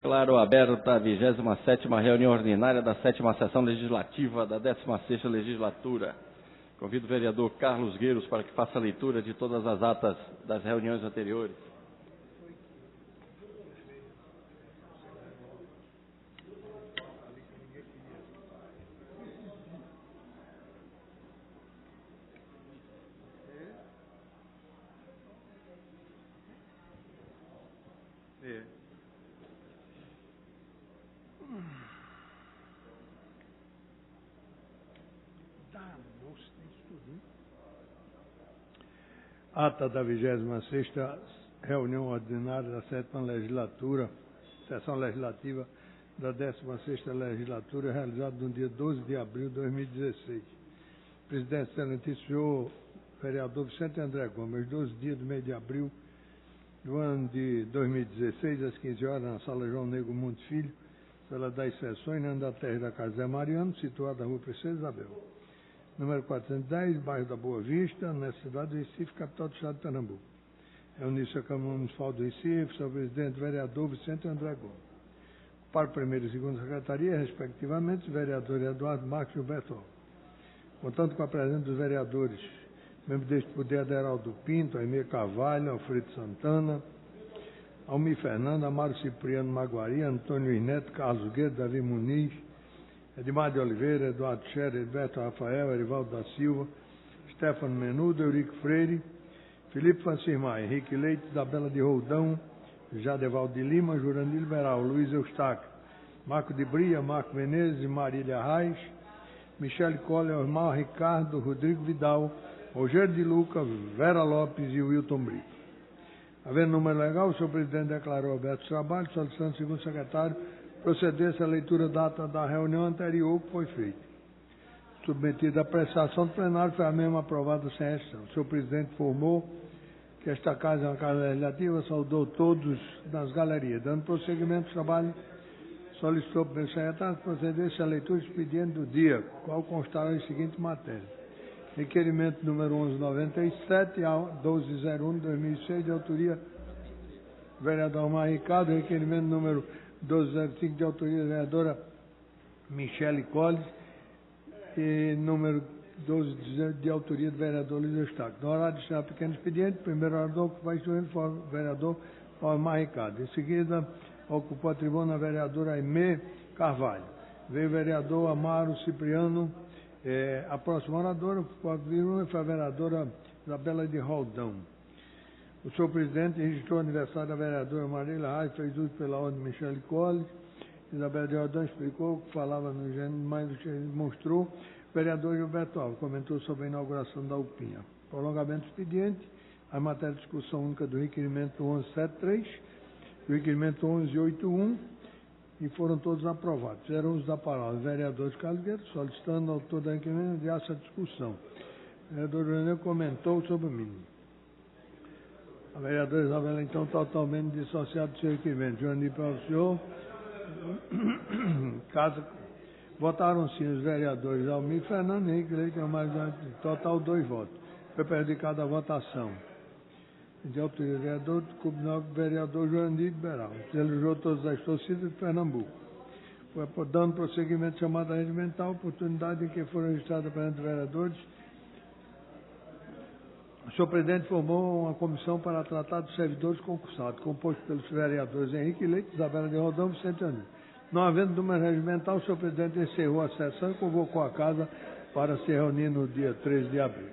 Declaro aberta a 27ª reunião ordinária da 7ª sessão legislativa da 16ª legislatura. Convido o vereador Carlos Gueiros para que faça a leitura de todas as atas das reuniões anteriores. Ata da 26ª reunião ordinária da 7ª legislatura, sessão legislativa da 16ª legislatura, realizada no dia 12 de abril de 2016. Presidente excelentíssimo senhor vereador Vicente André Gomes, 12 dias do mês de abril do ano de 2016, às 15 horas, na sala João Negro Monte Filho, sala das sessões, na da terra da Casa Zé Mariano, situada na rua Princesa Isabel. Número 410, bairro da Boa Vista, na cidade do Recife, capital do estado de Pernambuco. Reuniu-se a Câmara Municipal do Recife, seu presidente vereador Vicente André Gomes. Para a primeira e segunda secretaria, respectivamente, os vereadores Eduardo Marques e Gilberto Alves. Contando com a presença dos vereadores, membros deste poder, Aderaldo Pinto, Aimee Carvalho, Alfredo Santana, Almir Fernando, Amaro Cipriano Maguari, Antônio Luiz Neto, Carlos Guedes, Davi Muniz, Edmar de Oliveira, Eduardo Scherer, Edberto Rafael, Erivaldo da Silva, Stefano Menudo, Eurico Freire, Felipe Francis Maia, Henrique Leite, Isabela de Roldão, Jadevaldo de Lima, Jurandir Liberal, Luiz Eustáquio, Marco de Bria, Marco Menezes, Marília Reis, Michele Coller, Osmar Ricardo, Rodrigo Vidal, Rogério de Luca, Vera Lopes e Wilton Brito. Havendo número legal, o senhor presidente declarou aberto o trabalho, solicitando ao segundo secretário proceder-se à leitura da ata da reunião anterior que foi feita. Submetida à apreciação do plenário, foi a mesma aprovada sem restrição. O senhor presidente informou que esta casa é uma casa legislativa, saudou todos nas galerias. Dando prosseguimento ao trabalho, solicitou ao primeiro secretário que procedesse à leitura do expediente do dia, qual constará em seguinte matéria. Requerimento número 1197, a 1201 de 2006, de autoria do vereador Omar Ricardo. Requerimento número 1205, de autoria da vereadora Michele Colles. E número 12 de autoria do vereador Luiz Eustáquio. Na hora de estar pequeno expediente, primeiro orador que vai instruir foi o vereador Omar Ricardo. Em seguida, ocupou a tribuna a vereadora Aimee Carvalho. Veio o vereador Amaro Cipriano. A próxima oradora foi a vereadora Isabela de Roldão. O senhor presidente registrou o aniversário da vereadora Marília Reis, fez uso pela ordem de Michele Colles. Isabela de Roldão explicou que falava no gênero, mas mostrou. O vereador Gilberto Alves comentou sobre a inauguração da UPinha. Prolongamento do expediente, a matéria de discussão única do requerimento 1173, do requerimento 1181, e foram todos aprovados. Fizeram uso da palavra os vereadores Carlos Guedes, solicitando ao autor da requerimento de essa discussão. O vereador Jurandir comentou sobre o mínimo. A vereadora Isabela, então, totalmente dissociada do seu requerimento. Jurandir para o senhor. Caso votaram sim os vereadores Almir Fernando, Henrique Leite, mais total 2 votos. Foi prejudicada a votação. De autoria do vereador, vereador Jurandir Liberal. Elegeu todas as torcidas de Pernambuco. Foi dando prosseguimento chamada regimental, oportunidade em que foram registrados perante os vereadores. O senhor presidente formou uma comissão para tratar dos servidores concursados, composto pelos vereadores Henrique Leite, Isabela de Roldão e Vicente André. Não havendo número regimental, o senhor presidente encerrou a sessão e convocou a casa para se reunir no dia 13 de abril.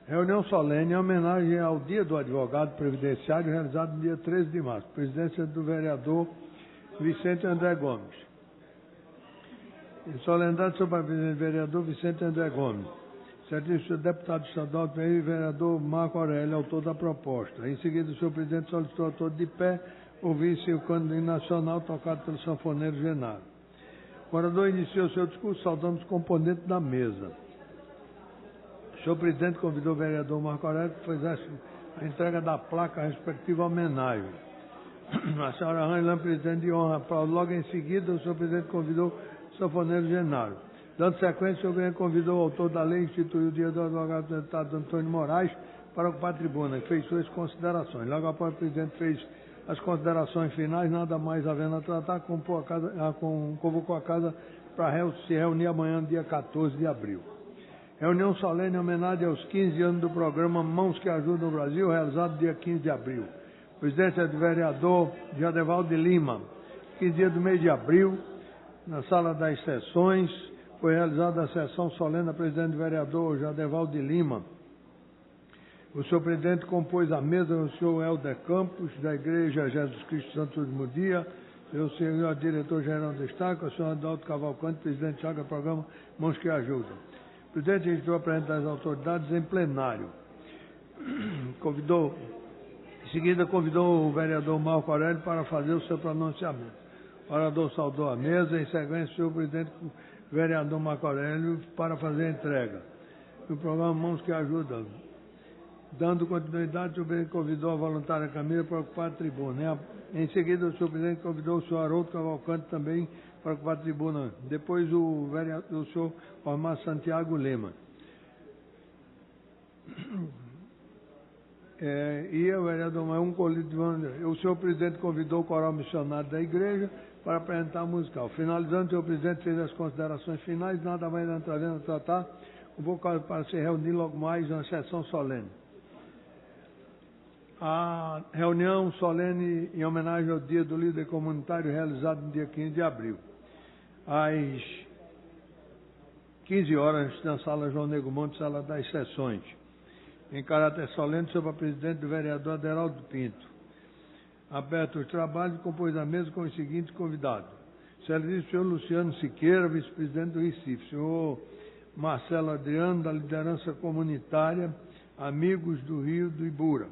Reunião solene em homenagem ao Dia do Advogado Previdenciário, realizado no dia 13 de março. Presidência do vereador Vicente André Gomes. Em solenidade sobre a presidência do vereador Vicente André Gomes. Certíssimo deputado estadual do e vereador Marco Aurélio, autor da proposta. Em seguida, o senhor presidente solicitou ao autor de pé ouvir-se o cântico nacional tocado pelo sanfoneiro Genaro. O orador iniciou seu discurso saudando os componentes da mesa. O senhor presidente convidou o vereador Marco Aurélio que fizesse a entrega da placa respectiva homenagem. A senhora Ranilã, presidente de honra, logo em seguida, o senhor presidente convidou o sanfoneiro Genaro. Dando sequência, o senhor presidente convidou o autor da lei e instituiu o Dia do Advogado do Estado, Antônio Moraes, para ocupar a tribuna, que fez suas considerações. Logo após, o presidente fez as considerações finais, nada mais havendo a tratar, convocou a Casa para se reunir amanhã, dia 14 de abril. Reunião solene em homenagem aos 15 anos do programa Mãos que Ajudam o Brasil, realizado dia 15 de abril. Presidência do vereador Jadevaldo de Lima. 15 dias do mês de abril, na sala das sessões, foi realizada a sessão solene da presidente do vereador Jadevaldo de Lima. O senhor presidente compôs a mesa o senhor Helder Campos, da Igreja Jesus Cristo Santo Último Dia, o senhor diretor-geral do Estado, o senhor Adalto Cavalcante, presidente-chave do programa Mãos que Ajudam. O presidente registrou a apresentar as autoridades em plenário. Em seguida, convidou o vereador Marco Aurélio para fazer o seu pronunciamento. O orador saudou a mesa, em sequência, o senhor presidente, o vereador Marco Aurélio, para fazer a entrega do programa Mãos que Ajudam. Dando continuidade, o senhor presidente convidou a voluntária Camila para ocupar a tribuna. Em seguida, o senhor presidente convidou o senhor Haroldo Cavalcante também para ocupar a tribuna. Depois, o senhor Omar Santiago Lema. E o vereador o senhor presidente convidou o coral missionário da igreja para apresentar a musical. Finalizando, o senhor presidente fez as considerações finais, nada mais havendo a tratar, convocado para se reunir logo mais na sessão solene. A reunião solene em homenagem ao Dia do Líder Comunitário, realizado no dia 15 de abril, às 15 horas, na sala João Nego Monte, sala das sessões. Em caráter solene, sob a presidente do vereador Aderaldo Pinto. Aberto os trabalhos, compôs a mesa com os seguintes convidados. Excelentíssimo senhor Luciano Siqueira, vice-presidente do Recife. Senhor Marcelo Adriano, da liderança comunitária Amigos do Rio do Ibura.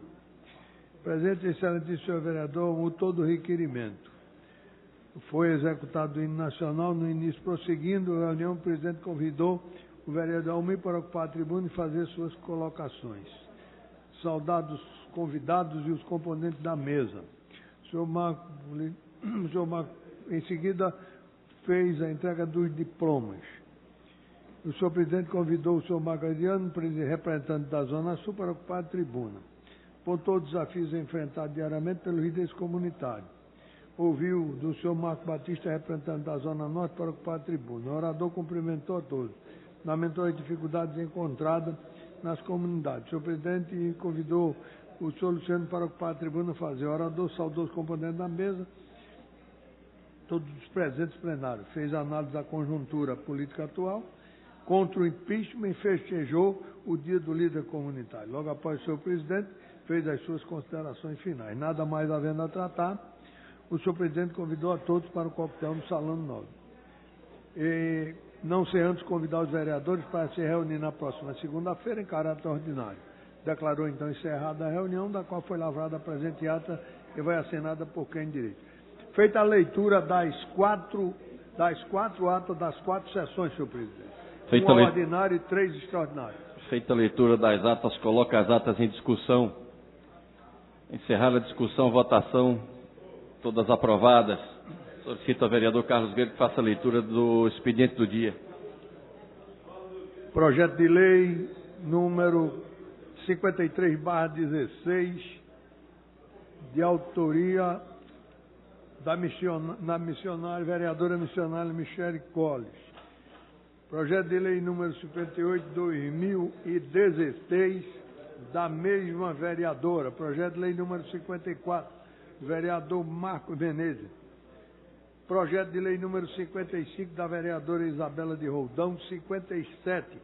Presente, excelentíssimo senhor vereador, o todo requerimento. Foi executado o hino nacional no início. Prosseguindo a reunião, o presidente convidou o vereador Almir para ocupar a tribuna e fazer suas colocações. Saudados convidados e os componentes da mesa. O senhor Marco, em seguida, fez a entrega dos diplomas. O senhor presidente convidou o senhor Marco Adriano, representante da Zona Sul, para ocupar a tribuna. Pontou os desafios enfrentados diariamente pelos líderes comunitários. Ouviu do senhor Marco Batista, representante da Zona Norte, para ocupar a tribuna. O orador cumprimentou a todos. Lamentou as dificuldades encontradas nas comunidades. O senhor presidente convidou o senhor Luciano para ocupar a tribuna e fazer. O orador saudou os componentes da mesa, todos os presentes plenários. Fez análise da conjuntura política atual, contra o impeachment e festejou o Dia do Líder Comunitário. Logo após o senhor presidente, fez as suas considerações finais. Nada mais havendo a tratar, o senhor presidente convidou a todos para o coquetel no Salão 9. E não sem antes convidar os vereadores para se reunir na próxima segunda-feira em caráter ordinário. Declarou então encerrada a reunião, da qual foi lavrada a presente ata e vai assinada por quem direito. Feita a leitura das quatro atas das 4 sessões, senhor presidente. Uma ordinária e 3 extraordinárias. Feita a leitura das atas, coloca as atas em discussão. Encerrada a discussão, votação, todas aprovadas. Solicito ao vereador Carlos Gueiro que faça a leitura do expediente do dia. Projeto de lei número 53/16, de autoria da vereadora missionária Michele Colles. Projeto de lei número 58/2016, da mesma vereadora. Projeto de lei número 54, do vereador Marco Menezes. Projeto de lei número 55, da vereadora Isabela de Roldão. 57,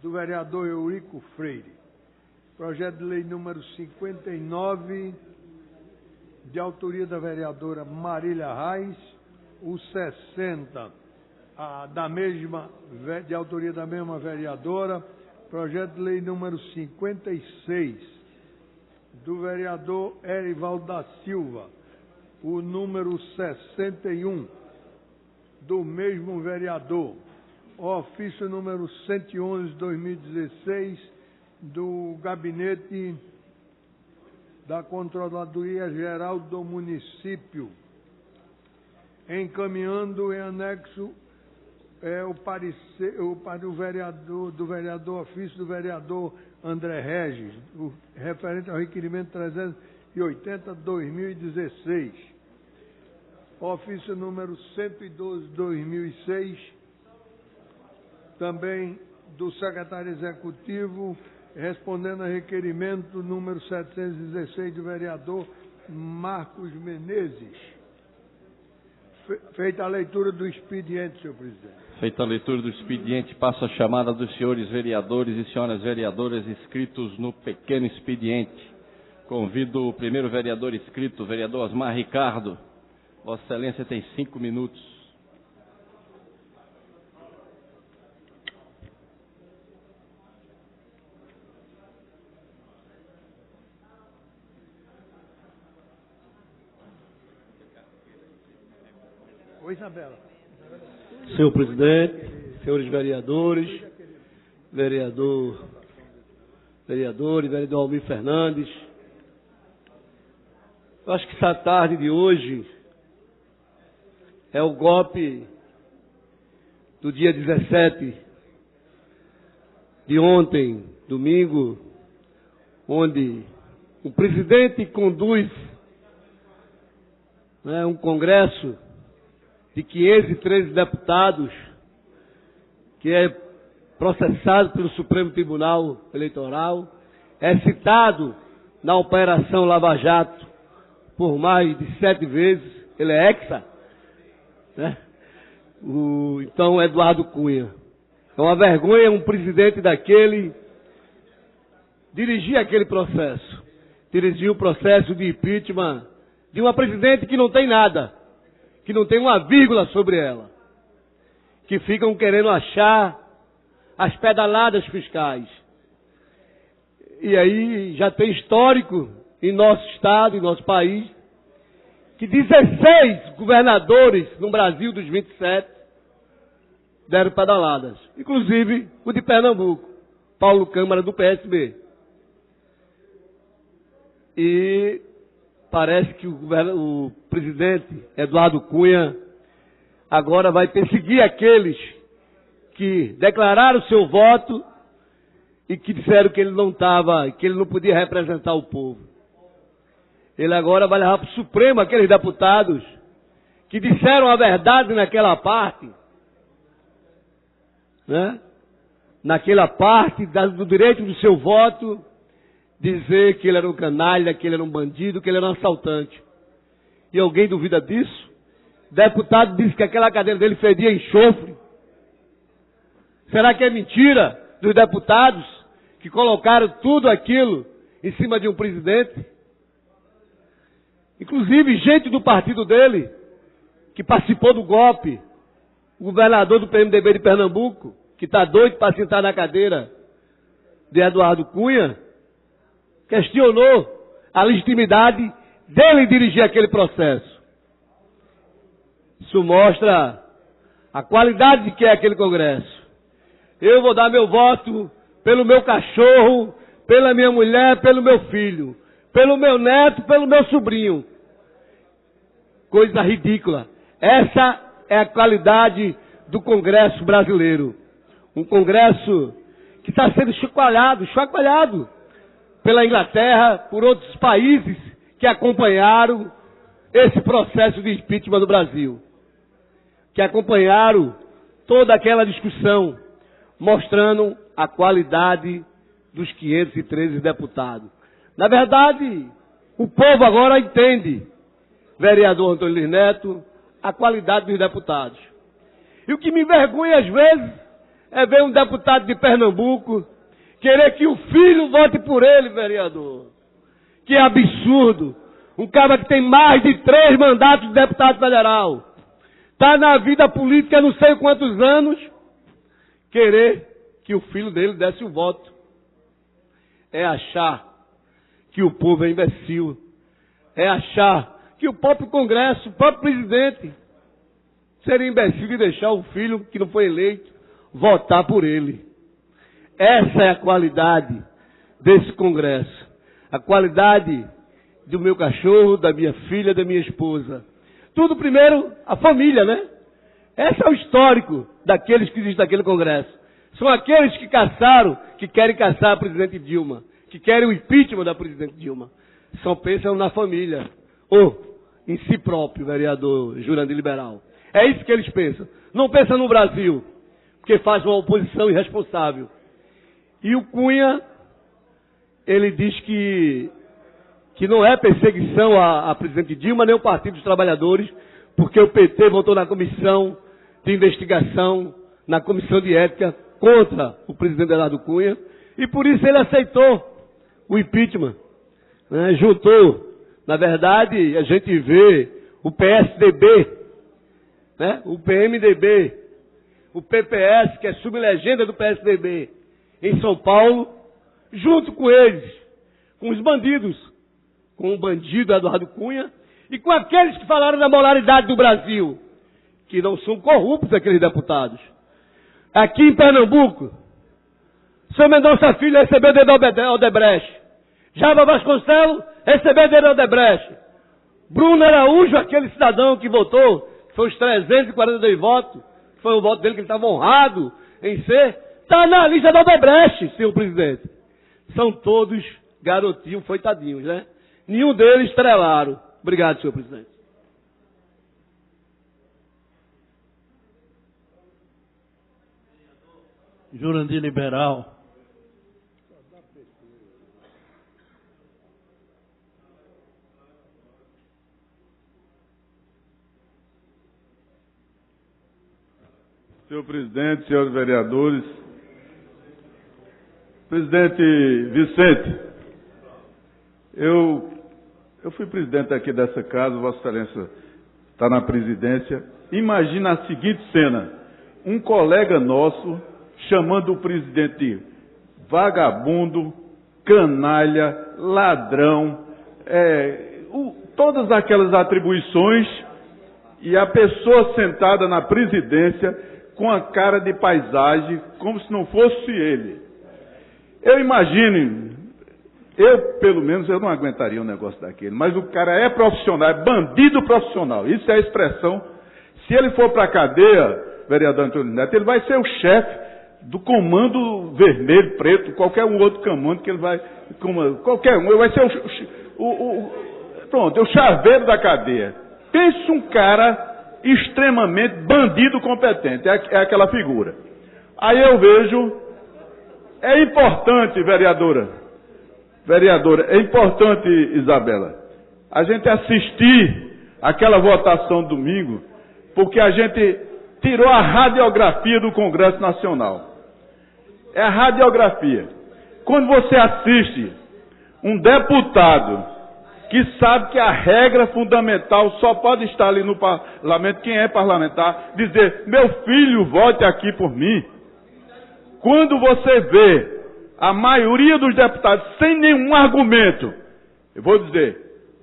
do vereador Eurico Freire. Projeto de lei número 59, de autoria da vereadora Marília Reis. O 60, de autoria da mesma vereadora. Projeto de lei número 56, do vereador Erivaldo da Silva. O número 61, do mesmo vereador. Ofício número 111/2016, do Gabinete da Controladoria Geral do Município, encaminhando em anexo do vereador ofício do vereador André Regis, referente ao requerimento 380/2016. Ofício número 112/2006, também do secretário executivo, respondendo a requerimento número 716 do vereador Marcos Menezes. Feita a leitura do expediente, senhor presidente. Feita a leitura do expediente, passo a chamada dos senhores vereadores e senhoras vereadoras inscritos no pequeno expediente. Convido o primeiro vereador inscrito, o vereador Osmar Ricardo. Vossa Excelência tem 5 minutos. Oi, Isabela. Senhor presidente, senhores vereadores, vereador Almir Fernandes, eu acho que essa tarde de hoje é o golpe do dia 17 de ontem, domingo, onde o presidente conduz um congresso de 513 deputados, que é processado pelo Supremo Tribunal Eleitoral, é citado na Operação Lava Jato por mais de 7 vezes, ele é hexa, né? Então, Eduardo Cunha. É uma vergonha um presidente daquele dirigir aquele processo, dirigir o processo de impeachment de uma presidente que não tem nada, que não tem uma vírgula sobre ela, que ficam querendo achar as pedaladas fiscais. E aí já tem histórico em nosso estado, em nosso país, que 16 governadores no Brasil dos 27 deram pedaladas, inclusive o de Pernambuco, Paulo Câmara do PSB. E parece que o presidente Eduardo Cunha agora vai perseguir aqueles que declararam seu voto e que disseram que ele não estava, que ele não podia representar o povo. Ele agora vai levar para o Supremo aqueles deputados que disseram a verdade naquela parte, né? Naquela parte do direito do seu voto, dizer que ele era um canalha, que ele era um bandido, que ele era um assaltante. E alguém duvida disso? O deputado disse que aquela cadeira dele fedia enxofre. Será que é mentira dos deputados que colocaram tudo aquilo em cima de um presidente? Inclusive gente do partido dele, que participou do golpe, o governador do PMDB de Pernambuco, que está doido para sentar na cadeira de Eduardo Cunha, questionou a legitimidade dele dirigir aquele processo. Isso mostra a qualidade que é aquele congresso. Eu vou dar meu voto pelo meu cachorro, pela minha mulher, pelo meu filho, pelo meu neto, pelo meu sobrinho. Coisa ridícula. Essa é a qualidade do Congresso brasileiro. Um Congresso que está sendo chacoalhado pela Inglaterra, por outros países que acompanharam esse processo de impeachment do Brasil, que acompanharam toda aquela discussão, mostrando a qualidade dos 513 deputados. Na verdade, o povo agora entende, vereador Antônio Luiz Neto, a qualidade dos deputados. E o que me envergonha às vezes é ver um deputado de Pernambuco querer que o filho vote por ele, vereador. Que absurdo. Um cara que tem mais de 3 mandatos de deputado federal, está na vida política há não sei quantos anos, querer que o filho dele desse o voto. É achar que o povo é imbecil. É achar que o próprio Congresso, o próprio presidente, seria imbecil de deixar o filho que não foi eleito votar por ele. Essa é a qualidade desse Congresso. A qualidade do meu cachorro, da minha filha, da minha esposa. Tudo primeiro, a família, né? Esse é o histórico daqueles que existem naquele Congresso. São aqueles que caçaram, que querem caçar a presidente Dilma, que querem o impeachment da presidente Dilma. Só pensam na família, ou em si próprio, vereador Jurandir Liberal. É isso que eles pensam. Não pensam no Brasil, porque faz uma oposição irresponsável. E o Cunha, ele diz que não é perseguição à presidente Dilma, nem o Partido dos Trabalhadores, porque o PT votou na comissão de investigação, na comissão de ética, contra o presidente Eduardo Cunha, e por isso ele aceitou o impeachment. Né? Juntou, na verdade, a gente vê o PSDB, né? O PMDB, o PPS, que é sublegenda do PSDB, em São Paulo, junto com eles, com os bandidos, com o bandido Eduardo Cunha e com aqueles que falaram da moralidade do Brasil, que não são corruptos aqueles deputados. Aqui em Pernambuco, seu Mendonça Filho recebeu dinheiro da Odebrecht. Java Vasconcelos recebeu dinheiro da Odebrecht. Bruno Araújo, aquele cidadão que votou, foi os 342 votos, foi o voto dele que ele estava honrado em ser, está na lista da Odebrecht, senhor presidente. São todos garotinhos, coitadinhos, né? Nenhum deles estrelaram. Obrigado, senhor presidente. Jurandir Liberal. Senhor presidente, senhores vereadores, presidente Vicente, eu fui presidente aqui dessa casa, Vossa Excelência está na presidência. Imagina a seguinte cena: um colega nosso chamando o presidente de vagabundo, canalha, ladrão, todas aquelas atribuições, e a pessoa sentada na presidência com a cara de paisagem, como se não fosse ele. Eu imagino, pelo menos, eu não aguentaria um negócio daquele, mas o cara é profissional, é bandido profissional, isso é a expressão. Se ele for para a cadeia, vereador Antônio Neto, ele vai ser o chefe do comando vermelho, preto, qualquer um outro comando que ele vai, qualquer um, ele vai ser o chaveiro da cadeia. Pense um cara extremamente bandido competente, é aquela figura. Aí eu vejo, é importante, vereadora, é importante, Isabela, a gente assistir aquela votação domingo, porque a gente tirou a radiografia do Congresso Nacional. É a radiografia. Quando você assiste um deputado que sabe que a regra fundamental só pode estar ali no parlamento, quem é parlamentar, dizer, meu filho, vote aqui por mim. Quando você vê a maioria dos deputados sem nenhum argumento, eu vou dizer,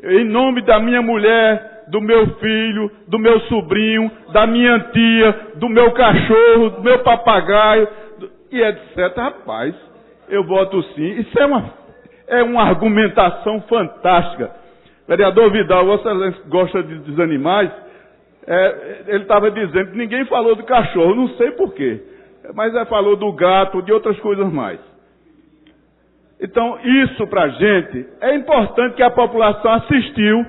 em nome da minha mulher, do meu filho, do meu sobrinho, da minha tia, do meu cachorro, do meu papagaio, e etc. Rapaz, eu voto sim. Isso é uma argumentação fantástica. Vereador Vidal, você gosta dos animais? Ele estava dizendo que ninguém falou do cachorro, não sei porquê, mas falou do gato, de outras coisas mais. Então, isso para a gente é importante, que a população assistiu,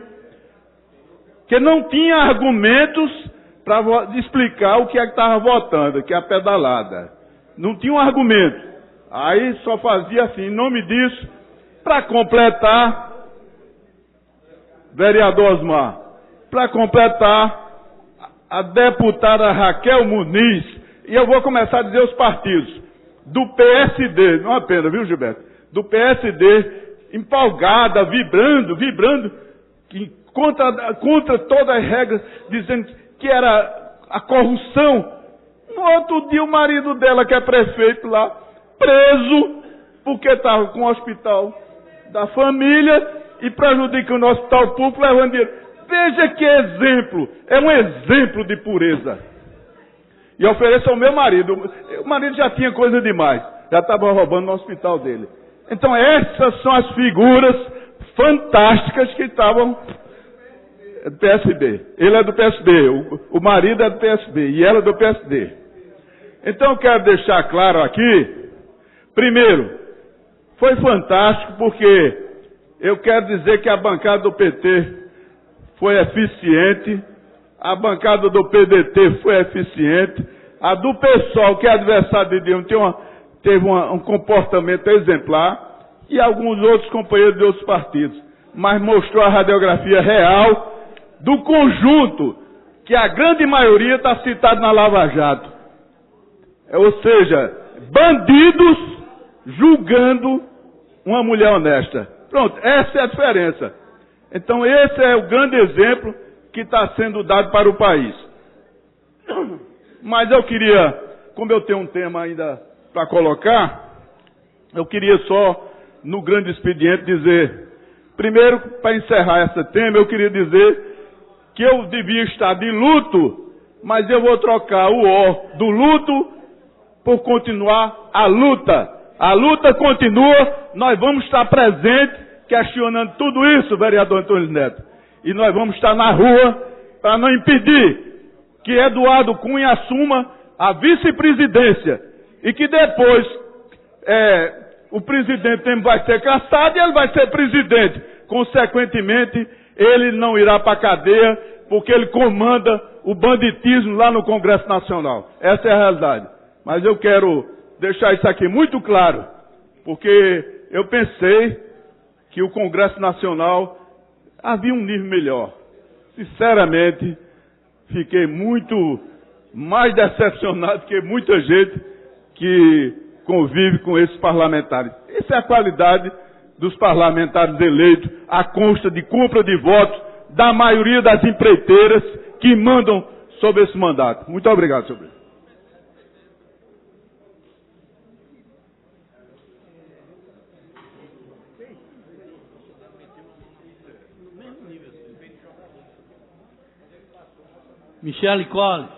que não tinha argumentos para explicar o que é que estava votando, que é a pedalada. Não tinha um argumento. Aí só fazia assim, em nome disso, para completar, vereador Osmar, para completar, a deputada Raquel Muniz, e eu vou começar a dizer os partidos, do PSD, não apenas, viu, Gilberto? Do PSD, empolgada, vibrando, contra todas as regras, dizendo que era a corrupção. No outro dia, o marido dela, que é prefeito lá, preso, porque estava com o hospital da família e prejudicando o hospital público, levando dinheiro. Veja que exemplo, é um exemplo de pureza. E ofereço ao meu marido, o marido já tinha coisa demais, já estava roubando no hospital dele. Então essas são as figuras fantásticas que estavam É do PSB. Ele é do PSB, o marido é do PSB e ela é do PSD. Então eu quero deixar claro aqui, primeiro, foi fantástico porque eu quero dizer que a bancada do PT foi eficiente, a bancada do PDT foi eficiente, a do PSOL, que é adversário de Dilma, teve um comportamento exemplar, e alguns outros companheiros de outros partidos. Mas mostrou a radiografia real do conjunto, que a grande maioria está citado na Lava Jato. Ou seja, bandidos julgando uma mulher honesta. Pronto, essa é a diferença. Então esse é o grande exemplo que está sendo dado para o país. Mas eu queria, como eu tenho um tema ainda para colocar, eu queria só, no grande expediente, dizer, primeiro, para encerrar esse tema, eu queria dizer que eu devia estar de luto, mas eu vou trocar o O do luto por continuar a luta. A luta continua, nós vamos estar presentes, questionando tudo isso, vereador Antônio Neto. E nós vamos estar na rua para não impedir que Eduardo Cunha assuma a vice-presidência e que depois o presidente vai ser cassado e ele vai ser presidente. Consequentemente, ele não irá para a cadeia porque ele comanda o banditismo lá no Congresso Nacional. Essa é a realidade. Mas eu quero deixar isso aqui muito claro, porque eu pensei que o Congresso Nacional havia um nível melhor. Sinceramente, fiquei muito mais decepcionado que muita gente que convive com esses parlamentares. Essa é a qualidade dos parlamentares eleitos, à consta de compra de votos da maioria das empreiteiras que mandam sobre esse mandato. Muito obrigado, senhor presidente. Michele Colles.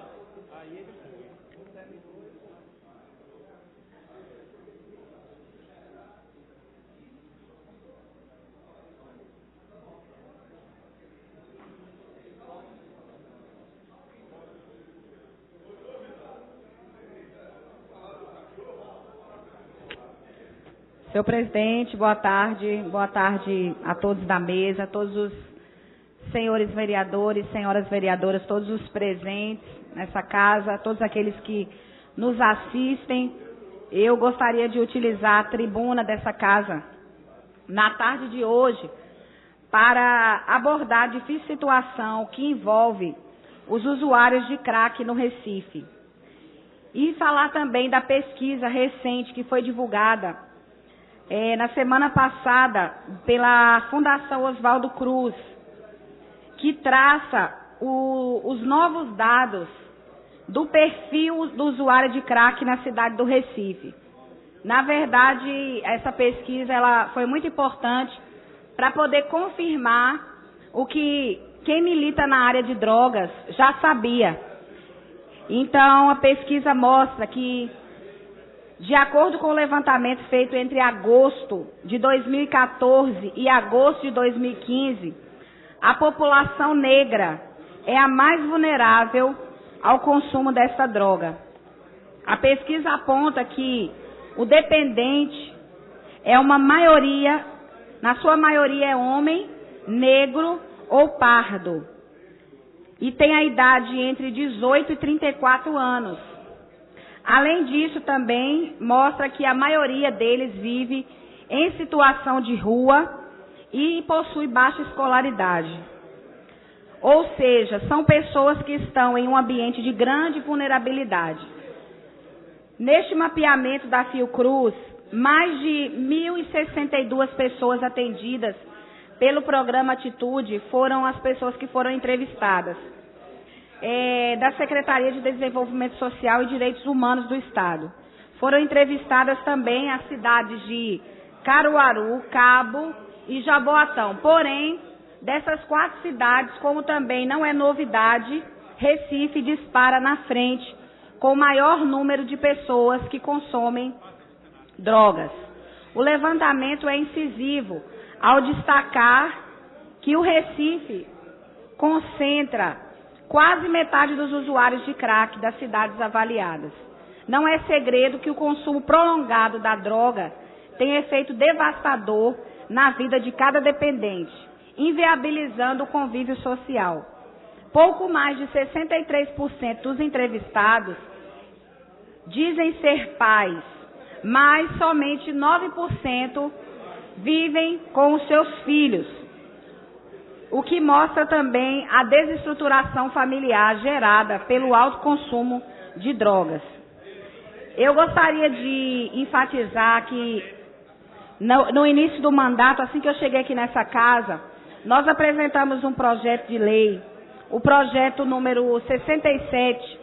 Senhor presidente, boa tarde a todos da mesa, a todos os senhores vereadores, senhoras vereadoras, todos os presentes nessa casa, todos aqueles que nos assistem. Eu gostaria de utilizar a tribuna dessa casa na tarde de hoje para abordar a difícil situação que envolve os usuários de crack no Recife. E falar também da pesquisa recente que foi divulgada na semana passada pela Fundação Oswaldo Cruz, que traça os novos dados do perfil do usuário de crack na cidade do Recife. Na verdade, essa pesquisa ela foi muito importante para poder confirmar o que quem milita na área de drogas já sabia. Então, a pesquisa mostra que, de acordo com o levantamento feito entre agosto de 2014 e agosto de 2015, a população negra é a mais vulnerável ao consumo dessa droga. A pesquisa aponta que o dependente é uma maioria, na sua maioria é homem, negro ou pardo, e tem a idade entre 18 e 34 anos. Além disso, também mostra que a maioria deles vive em situação de rua e possui baixa escolaridade. Ou seja, são pessoas que estão em um ambiente de grande vulnerabilidade. Neste mapeamento da Fiocruz, mais de 1.062 pessoas atendidas pelo programa Atitude foram as pessoas que foram entrevistadas. Da Secretaria de Desenvolvimento Social e Direitos Humanos do Estado. Foram entrevistadas também as cidades de Caruaru, Cabo e Jaboatão. Porém, dessas 4 cidades, como também não é novidade, Recife dispara na frente com o maior número de pessoas que consomem drogas. O levantamento é incisivo ao destacar que o Recife concentra quase metade dos usuários de crack das cidades avaliadas. Não é segredo que o consumo prolongado da droga tem efeito devastador na vida de cada dependente, inviabilizando o convívio social. Pouco mais de 63% dos entrevistados dizem ser pais, mas somente 9% vivem com os seus filhos, o que mostra também a desestruturação familiar gerada pelo alto consumo de drogas. Eu gostaria de enfatizar que no início do mandato, assim que eu cheguei aqui nessa casa, nós apresentamos um projeto de lei, o projeto número 67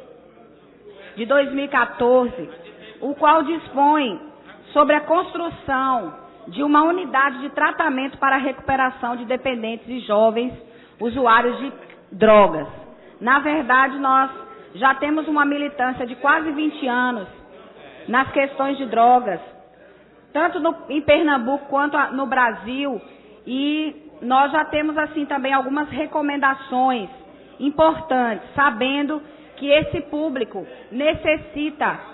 de 2014, o qual dispõe sobre a construção de uma unidade de tratamento para a recuperação de dependentes e jovens usuários de drogas. Na verdade, nós já temos uma militância de quase 20 anos nas questões de drogas, tanto em Pernambuco quanto no Brasil, e nós já temos assim também algumas recomendações importantes, sabendo que esse público necessita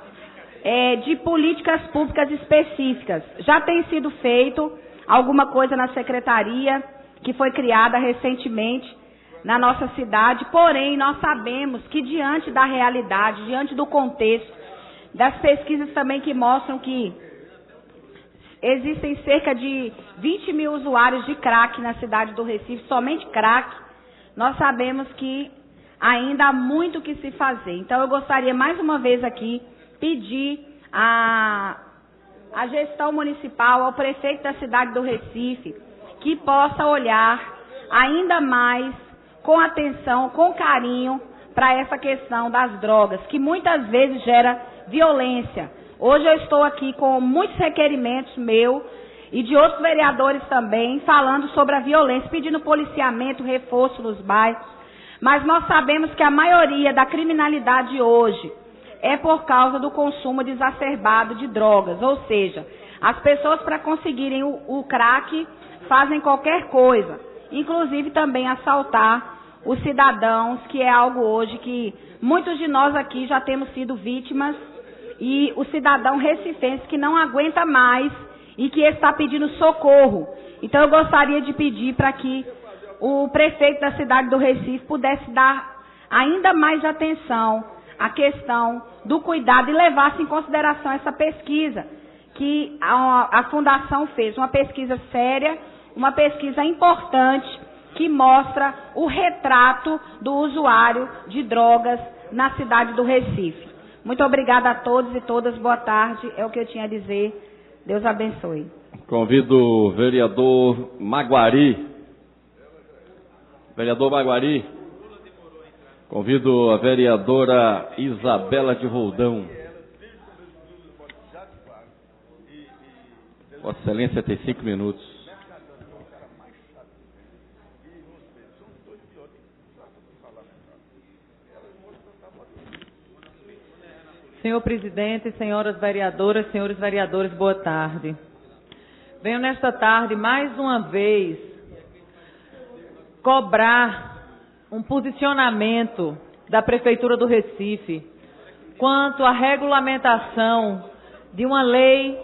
de políticas públicas específicas. Já tem sido feito alguma coisa na secretaria, que foi criada recentemente na nossa cidade, porém nós sabemos que diante da realidade, diante do contexto, das pesquisas também que mostram que existem cerca de 20 mil usuários de crack na cidade do Recife, somente crack, nós sabemos que ainda há muito o que se fazer. Então eu gostaria mais uma vez aqui pedir à gestão municipal, ao prefeito da cidade do Recife, que possa olhar ainda mais com atenção, com carinho, para essa questão das drogas, que muitas vezes gera violência. Hoje eu estou aqui com muitos requerimentos meu e de outros vereadores também, falando sobre a violência, pedindo policiamento, reforço nos bairros, mas nós sabemos que a maioria da criminalidade hoje é por causa do consumo exacerbado de drogas, ou seja, as pessoas para conseguirem o crack fazem qualquer coisa, inclusive também assaltar os cidadãos, que é algo hoje que muitos de nós aqui já temos sido vítimas, e o cidadão recifense que não aguenta mais e que está pedindo socorro. Então eu gostaria de pedir para que o prefeito da cidade do Recife pudesse dar ainda mais atenção à questão do cuidado e levasse em consideração essa pesquisa que a Fundação fez, uma pesquisa séria, uma pesquisa importante que mostra o retrato do usuário de drogas na cidade do Recife. Muito obrigada a todos e todas, boa tarde, é o que eu tinha a dizer. Deus abençoe. Convido o vereador Maguari. Vereador Maguari. Convido a vereadora Isabela de Roldão. Vossa Excelência tem 5 minutos. Senhor presidente, senhoras vereadoras, senhores vereadores, boa tarde. Venho nesta tarde, mais uma vez, cobrar um posicionamento da Prefeitura do Recife quanto à regulamentação de uma lei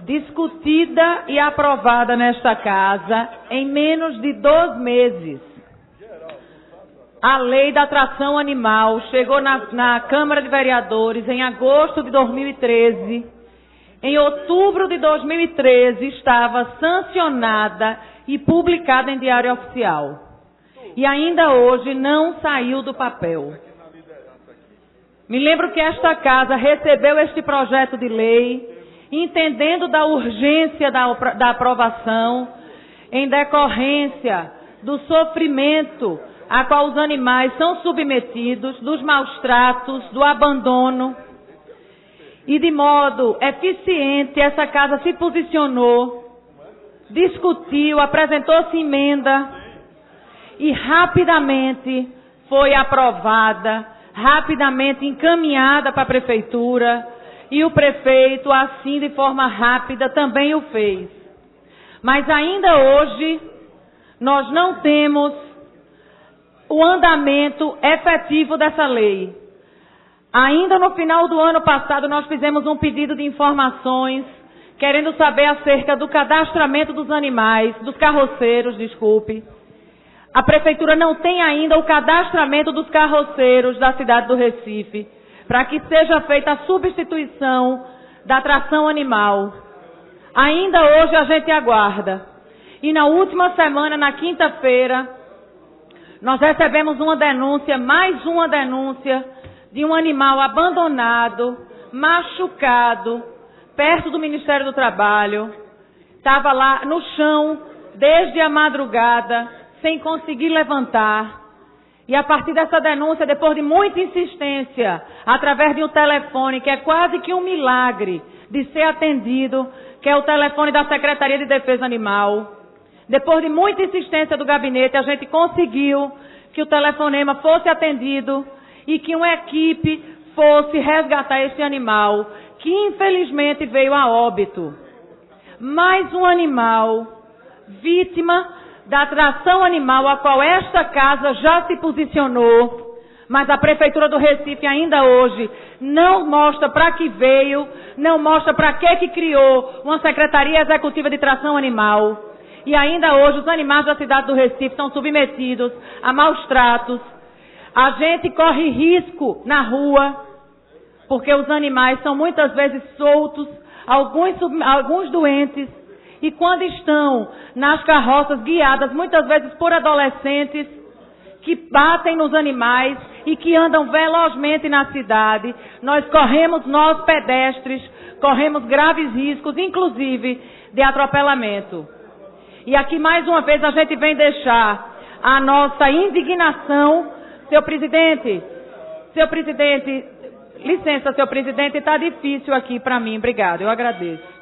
discutida e aprovada nesta casa em menos de 2 meses. A lei da atração animal chegou na Câmara de Vereadores em agosto de 2013. Em outubro de 2013 estava sancionada e publicada em Diário Oficial. E ainda hoje não saiu do papel. Me lembro que esta casa recebeu este projeto de lei, entendendo da urgência da aprovação, em decorrência do sofrimento a qual os animais são submetidos, dos maus tratos, do abandono. E de modo eficiente essa casa se posicionou, discutiu, apresentou-se emenda e rapidamente foi aprovada, rapidamente encaminhada para a Prefeitura, e o prefeito, assim de forma rápida, também o fez. Mas ainda hoje nós não temos o andamento efetivo dessa lei. Ainda no final do ano passado, nós fizemos um pedido de informações, querendo saber acerca do cadastramento dos animais, dos carroceiros, desculpe. A Prefeitura não tem ainda o cadastramento dos carroceiros da cidade do Recife, para que seja feita a substituição da tração animal. Ainda hoje a gente aguarda. E na última semana, na quinta-feira, nós recebemos uma denúncia, mais uma denúncia, de um animal abandonado, machucado, perto do Ministério do Trabalho. Estava lá no chão, desde a madrugada, sem conseguir levantar. E a partir dessa denúncia, depois de muita insistência, através de um telefone, que é quase que um milagre de ser atendido, que é o telefone da Secretaria de Defesa Animal. Depois de muita insistência do gabinete, a gente conseguiu que o telefonema fosse atendido e que uma equipe fosse resgatar esse animal, que infelizmente veio a óbito. Mais um animal, vítima da tração animal, a qual esta casa já se posicionou, mas a Prefeitura do Recife ainda hoje não mostra para que veio, não mostra para que criou uma Secretaria Executiva de Tração Animal. E ainda hoje os animais da cidade do Recife são submetidos a maus tratos. A gente corre risco na rua, porque os animais são muitas vezes soltos, alguns doentes, e quando estão nas carroças guiadas, muitas vezes por adolescentes, que batem nos animais e que andam velozmente na cidade, nós pedestres, corremos graves riscos, inclusive de atropelamento. E aqui mais uma vez a gente vem deixar a nossa indignação. Senhor presidente, licença, senhor presidente, está difícil aqui para mim, obrigado, eu agradeço.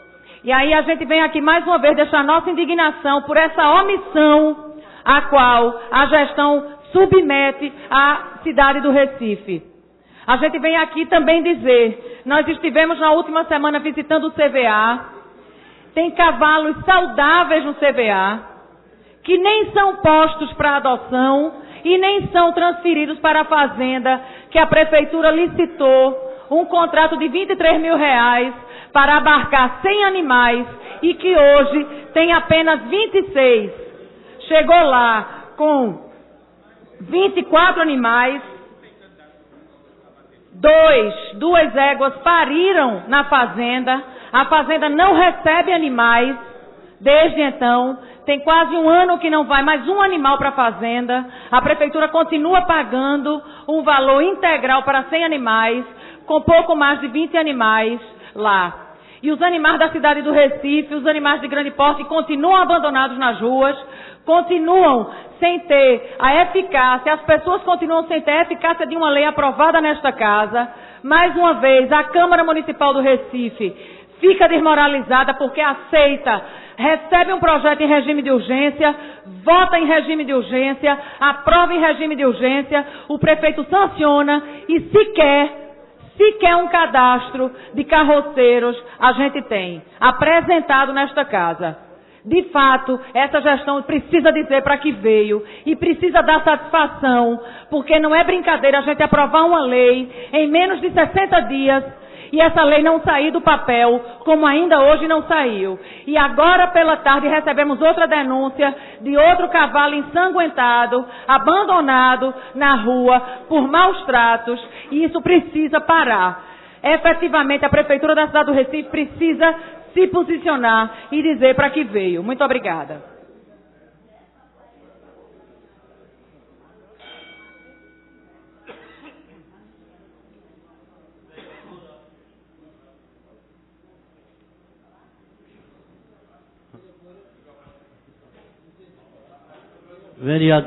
E aí a gente vem aqui mais uma vez deixar a nossa indignação por essa omissão a qual a gestão submete a cidade do Recife. A gente vem aqui também dizer, nós estivemos na última semana visitando o CVA, tem cavalos saudáveis no CVA, que nem são postos para adoção e nem são transferidos para a fazenda, que a Prefeitura licitou um contrato de R$23 mil para abarcar 100 animais e que hoje tem apenas 26. Chegou lá com 24 animais, duas éguas pariram na fazenda, a fazenda não recebe animais desde então, tem quase um ano que não vai mais um animal para a fazenda, a Prefeitura continua pagando um valor integral para 100 animais, com pouco mais de 20 animais lá. E os animais da cidade do Recife, os animais de grande porte, continuam abandonados nas ruas, continuam sem ter a eficácia, as pessoas continuam sem ter a eficácia de uma lei aprovada nesta casa. Mais uma vez, a Câmara Municipal do Recife fica desmoralizada porque recebe um projeto em regime de urgência, vota em regime de urgência, aprova em regime de urgência, o prefeito sanciona e sequer um cadastro de carroceiros a gente tem apresentado nesta casa. De fato, essa gestão precisa dizer para que veio e precisa dar satisfação, porque não é brincadeira a gente aprovar uma lei em menos de 60 dias e essa lei não sair do papel, como ainda hoje não saiu. E agora pela tarde recebemos outra denúncia de outro cavalo ensanguentado, abandonado na rua por maus tratos, e isso precisa parar. Efetivamente, a Prefeitura da cidade do Recife precisa se posicionar e dizer para que veio. Muito obrigada.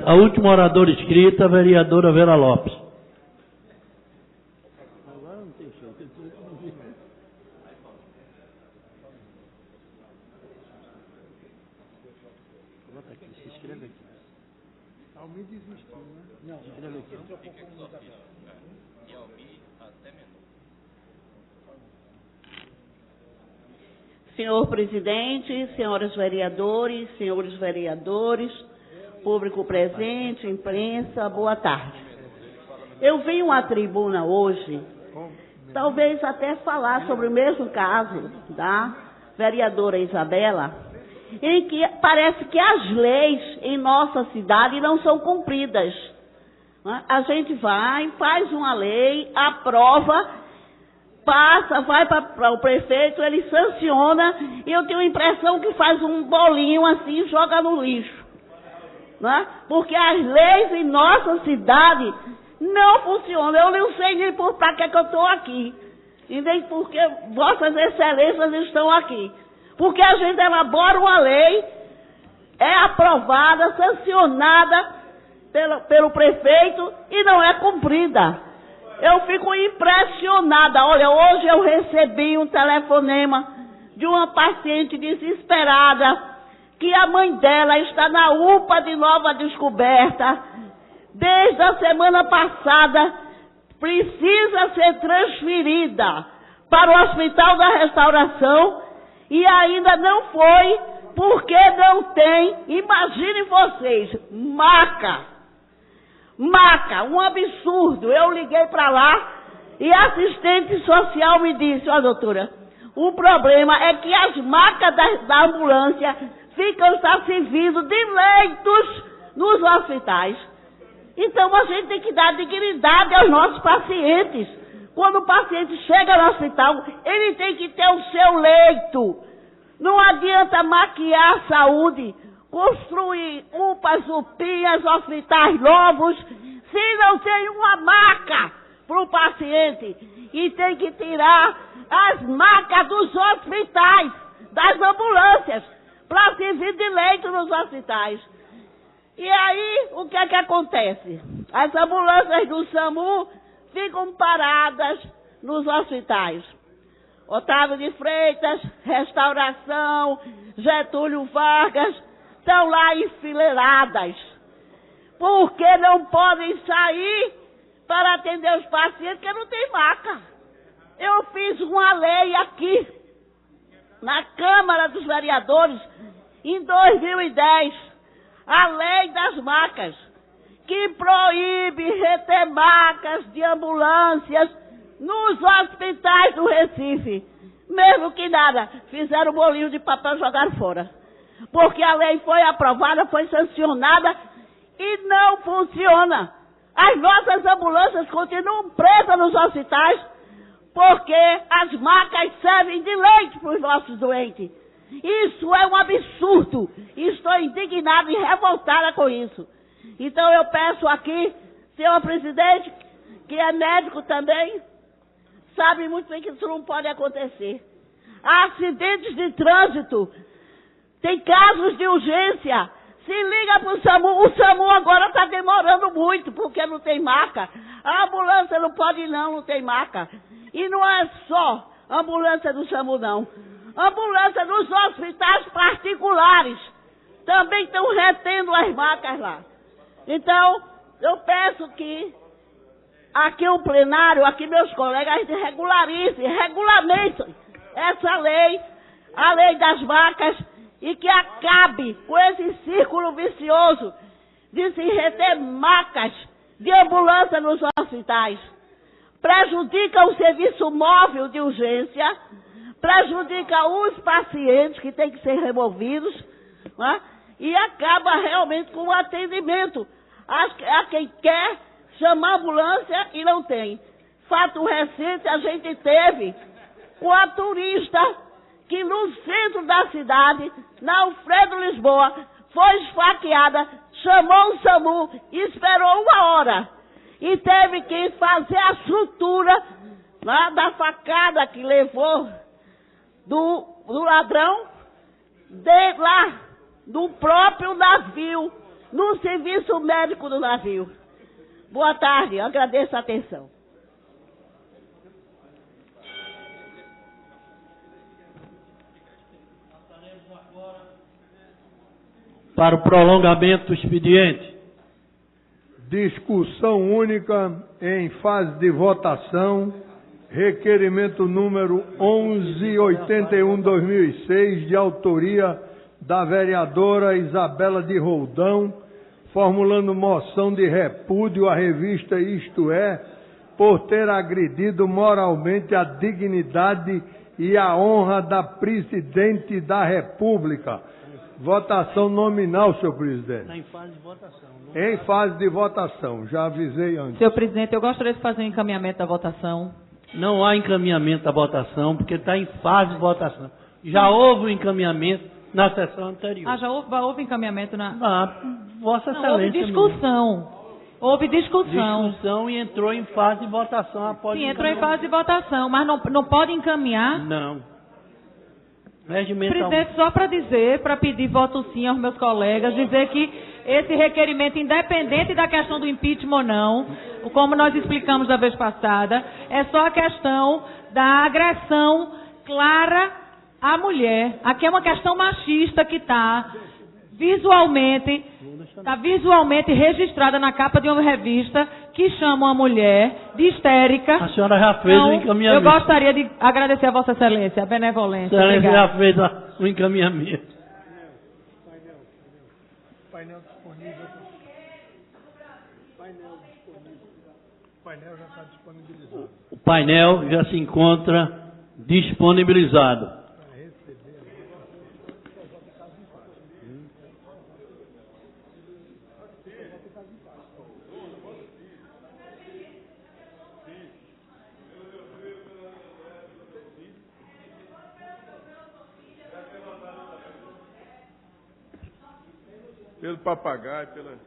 A última oradora inscrita, a vereadora Vera Lopes. Senhor presidente, senhoras vereadores, senhores vereadores, público presente, imprensa, boa tarde. Eu venho à tribuna hoje, talvez até falar sobre o mesmo caso da vereadora Isabela, em que parece que as leis em nossa cidade não são cumpridas. A gente vai, faz uma lei, aprova, passa, vai para o prefeito, ele sanciona, e eu tenho a impressão que faz um bolinho assim e joga no lixo. Porque as leis em nossa cidade não funcionam. Eu não sei nem para que eu estou aqui, e nem porque vossas excelências estão aqui. Porque a gente elabora uma lei, é aprovada, sancionada pelo prefeito e não é cumprida. Eu fico impressionada. Olha, hoje eu recebi um telefonema de uma paciente desesperada, que a mãe dela está na UPA de Nova Descoberta. Desde a semana passada, precisa ser transferida para o Hospital da Restauração e ainda não foi, porque não tem, imaginem vocês, maca, um absurdo. Eu liguei para lá e a assistente social me disse: ó, doutora, o problema é que as macas da ambulância ficam servindo de leitos nos hospitais. Então a gente tem que dar dignidade aos nossos pacientes. Quando o paciente chega no hospital, ele tem que ter o seu leito. Não adianta maquiar a saúde, construir UPAs, UPIAs, hospitais novos, se não tem uma maca para o paciente. E tem que tirar as macas dos hospitais, das ambulâncias, para servir de leito nos hospitais. E aí, o que é que acontece? As ambulâncias do SAMU ficam paradas nos hospitais. Otávio de Freitas, Restauração, Getúlio Vargas, estão lá enfileiradas. Porque não podem sair para atender os pacientes que não tem maca. Eu fiz uma lei aqui, na Câmara dos Vereadores, em 2010, a lei das macas, que proíbe reter macas de ambulâncias nos hospitais do Recife. Mesmo que nada, fizeram um bolinho de papel e jogaram fora. Porque a lei foi aprovada, foi sancionada e não funciona. As nossas ambulâncias continuam presas nos hospitais porque as macas servem de leite para os nossos doentes. Isso é um absurdo. Estou indignada e revoltada com isso. Então eu peço aqui, senhor presidente, que é médico também, sabe muito bem que isso não pode acontecer. Há acidentes de trânsito, tem casos de urgência. Se liga para o SAMU agora está demorando muito, porque não tem maca. A ambulância não pode ir, não tem maca. E não é só ambulância do SAMU, não. Ambulância dos hospitais particulares também estão retendo as macas lá. Então, eu peço que aqui o plenário, aqui meus colegas, regulamentem essa lei, a lei das macas, e que acabe com esse círculo vicioso de se reter macas de ambulância nos hospitais. Prejudica o serviço móvel de urgência, prejudica os pacientes que têm que ser removidos, né? E acaba realmente com o atendimento a quem quer chamar ambulância e não tem. Fato recente a gente teve com a turista que no centro da cidade, na Alfredo Lisboa, foi esfaqueada, chamou o SAMU, esperou 1 hora e teve que fazer a sutura lá da facada que levou do ladrão lá do próprio navio, no serviço médico do navio. Boa tarde, agradeço a atenção. Para o prolongamento do expediente. Discussão única em fase de votação. Requerimento número 1181/2006, de autoria da vereadora Isabela de Roldão, formulando moção de repúdio à revista Isto É, por ter agredido moralmente a dignidade e a honra da Presidente da República. Votação nominal, senhor presidente. Está em fase de votação. Em fase de votação, já avisei antes. Senhor presidente, eu gostaria de fazer um encaminhamento da votação. Não há encaminhamento da votação, porque está em fase de votação. Já houve um encaminhamento na sessão anterior. Já houve encaminhamento na... Vossa Não, houve Excelência. discussão. Houve discussão. Discussão e entrou em fase de votação após Sim, o entrou em encaminhamento. fase de votação, mas não pode encaminhar. Não. Regimental. Presidente, só para dizer, para pedir voto sim aos meus colegas, dizer que esse requerimento, independente da questão do impeachment ou não, como nós explicamos da vez passada, é só a questão da agressão clara à mulher. Aqui é uma questão machista que está visualmente registrada na capa de uma revista que chama a mulher de histérica. A senhora já fez o encaminhamento. Eu gostaria de agradecer a Vossa Excelência, a benevolência. A Excelência Obrigada. já fez o encaminhamento. Painel disponível. O painel já está disponibilizado. O painel já se encontra disponibilizado. Pelo papagaio, pela...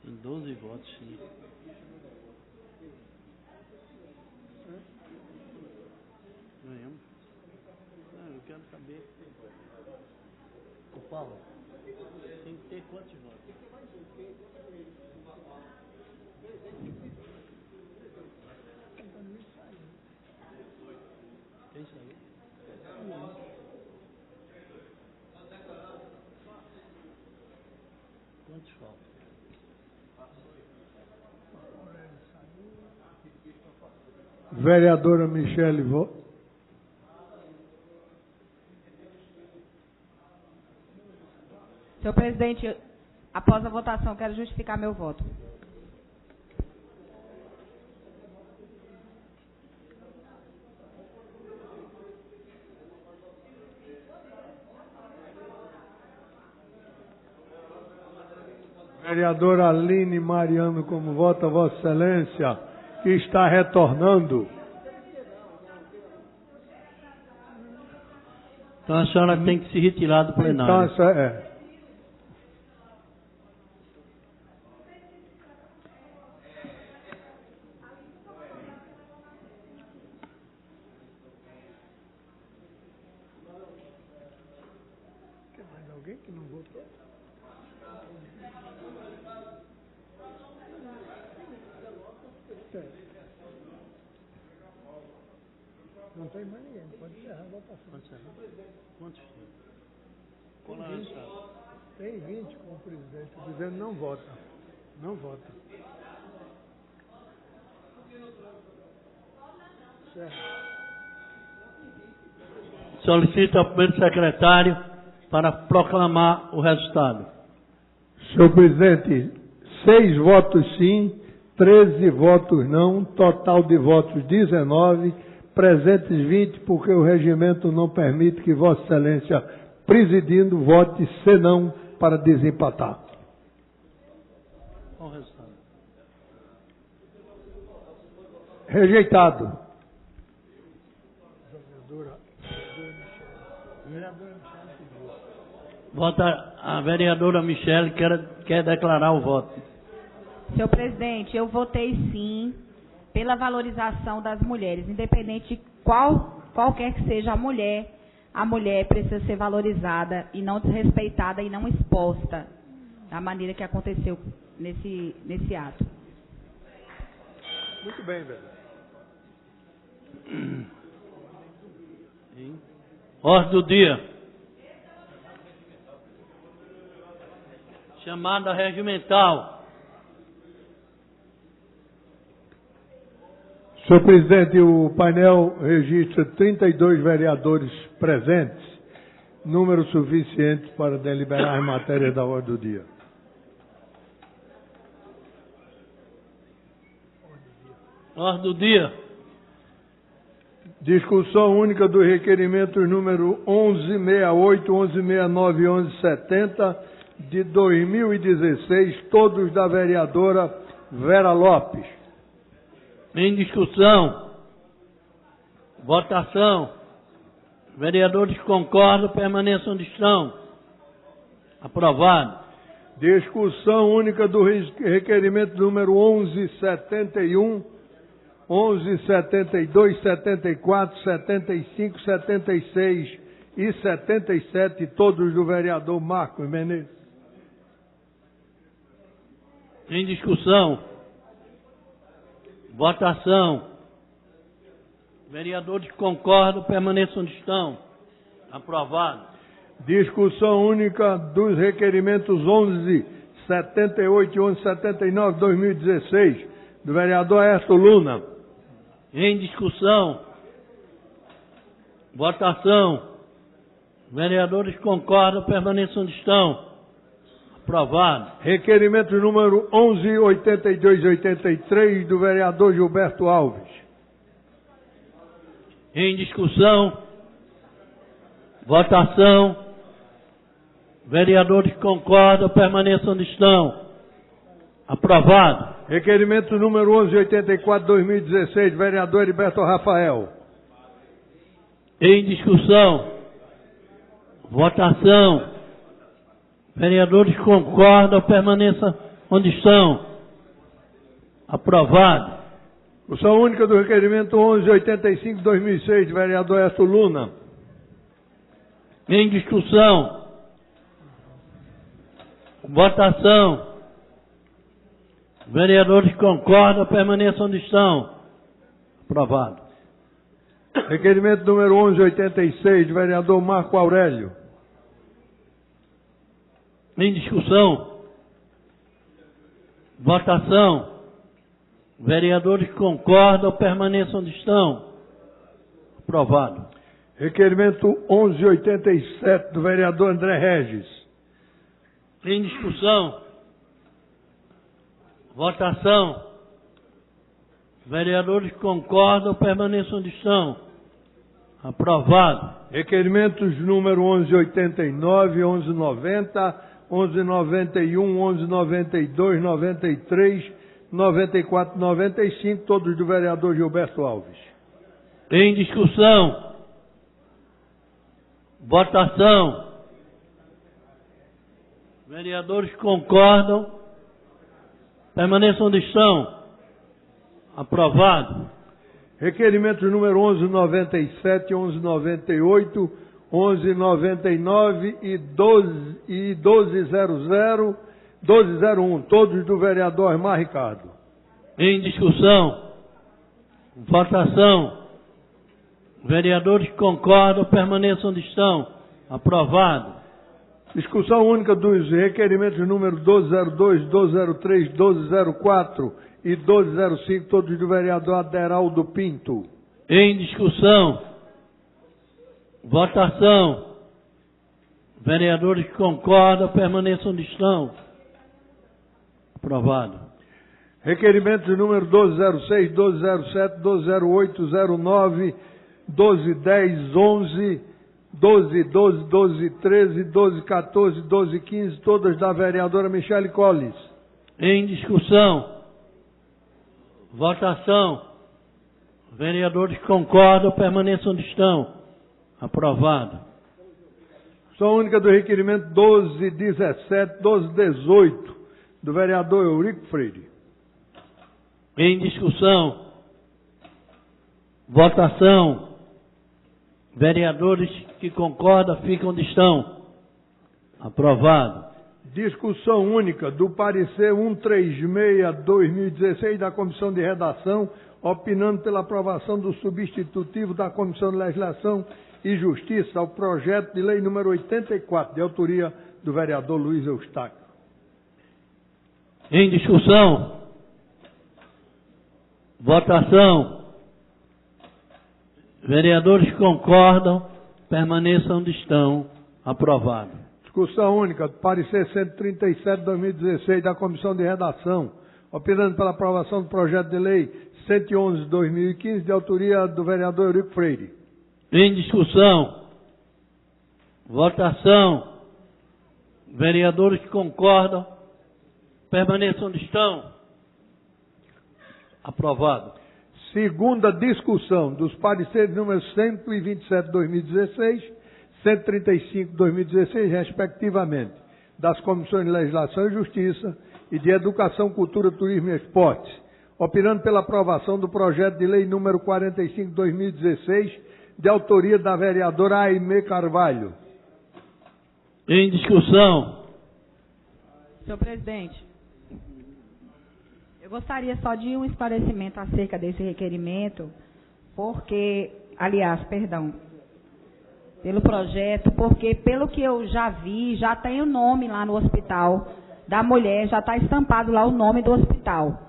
Tem 12 votos, sim. Ganhamos. Eu quero saber. O Paulo, tem que ter quantos votos? Quem saiu? Quantos faltam? Vereadora Michele, Senhor presidente, após a votação, quero justificar meu voto. Vereadora Aline Mariano, como vota Vossa Excelência, que está retornando. Então a senhora tem que se retirar do plenário. Então, é. Tem mais alguém que não votou? Não tem mais ninguém, pode encerrar a votação. Quantos tem? Tem 20 com o presidente. O presidente não vota. Não vota. Certo. Solicito ao primeiro secretário para proclamar o resultado. Senhor presidente, 6 votos sim, 13 votos não, total de votos 19, presentes 20, porque o regimento não permite que Vossa Excelência, presidindo, vote senão para desempatar. Qual o resultado? Rejeitado. Vota a vereadora Michele, quer declarar o voto. Senhor presidente, eu votei sim pela valorização das mulheres, independente de qualquer que seja a mulher precisa ser valorizada e não desrespeitada e não exposta da maneira que aconteceu nesse ato. Muito bem, velho. Ordem do dia. Chamada regimental. Senhor presidente, o painel registra 32 vereadores presentes, número suficiente para deliberar as matérias da ordem do dia. Ordem do dia. Discussão única dos requerimentos número 1168, 1169 e 1170 de 2016, todos da vereadora Vera Lopes. Em discussão. Votação. Vereadores que concordam, permaneçam onde estão. Aprovado. Discussão única do requerimento número 1171, 1172, 74, 75, 76 e 77, todos do vereador Marcos Menezes. Em discussão. Votação. Vereadores que concordam, permaneçam onde estão. Aprovado. Discussão única dos requerimentos 1178 e 1179 de 2016, do vereador Aécio Luna. Em discussão. Votação. Vereadores que concordam, permaneçam onde estão. Aprovado. Requerimento número 1182 e 83, do vereador Gilberto Alves. Em discussão. Votação. Vereadores que concordam, permaneçam onde estão. Aprovado. Requerimento número 1184, 2016, do vereador Heriberto Rafael. Em discussão. Votação. Vereadores que concordam, permaneçam onde estão. Aprovado. Discussão única do requerimento 1185, 2006, do vereador Aécio Luna. Em discussão. Votação. Vereadores que concordam, permaneçam onde estão. Aprovado. Requerimento número 1186, do vereador Marco Aurélio. Em discussão. Votação. Vereadores que concordam, permaneçam onde estão. Aprovado. Requerimento 1187, do vereador André Regis. Em discussão. Votação. Vereadores que concordam, permaneçam onde estão. Aprovado. Requerimentos número 1189, 1190, 1191, 1192, 93, 94, 95, todos do vereador Gilberto Alves. Em discussão. Votação. Vereadores que concordam, permaneçam onde estão. Aprovado. Requerimentos número 1197, 1198, 1199 e 1200, 1201, todos do vereador Osmar Ricardo. Em discussão. Votação. Vereadores que concordam, permaneçam onde estão. Aprovado. Discussão única dos requerimentos número 1202, 1203, 1204 e 1205, todos do vereador Aderaldo Pinto. Em discussão. Votação. Vereadores que concordam, permaneçam onde estão. Aprovado. Requerimentos número 1206, 1207, 1208, 09, 1210, 11, 1212, 1213, 1214, 1215, todas da vereadora Michele Collis. Em discussão. Votação. Vereadores que concordam, permaneçam onde estão. Aprovado. Discussão única do requerimento 1217, 1218, do vereador Eurico Freire. Em discussão. Votação. Vereadores que concordam, ficam onde estão. Aprovado. Discussão única do parecer 136/2016 da Comissão de Redação, opinando pela aprovação do substitutivo da Comissão de Legislação e Justiça ao projeto de lei número 84, de autoria do vereador Luiz Eustáquio. Em discussão. Votação. Vereadores que concordam, permaneçam onde estão. Aprovado. Discussão única do parecer 137/2016 da Comissão de Redação, opinando pela aprovação do projeto de lei 111/2015, de autoria do vereador Eurico Freire. Em discussão. Votação. Vereadores que concordam, permaneçam onde estão. Aprovado. Segunda discussão dos pareceres números 127/2016, 135/2016, respectivamente, das Comissões de Legislação e Justiça e de Educação, Cultura, Turismo e Esportes, opinando pela aprovação do projeto de lei número 45/2016, de autoria da vereadora Aimee Carvalho. Em discussão. Senhor presidente, eu gostaria só de um esclarecimento acerca desse requerimento, pelo projeto, porque pelo que eu já vi, já tem o nome lá no hospital da mulher, já está estampado lá o nome do hospital.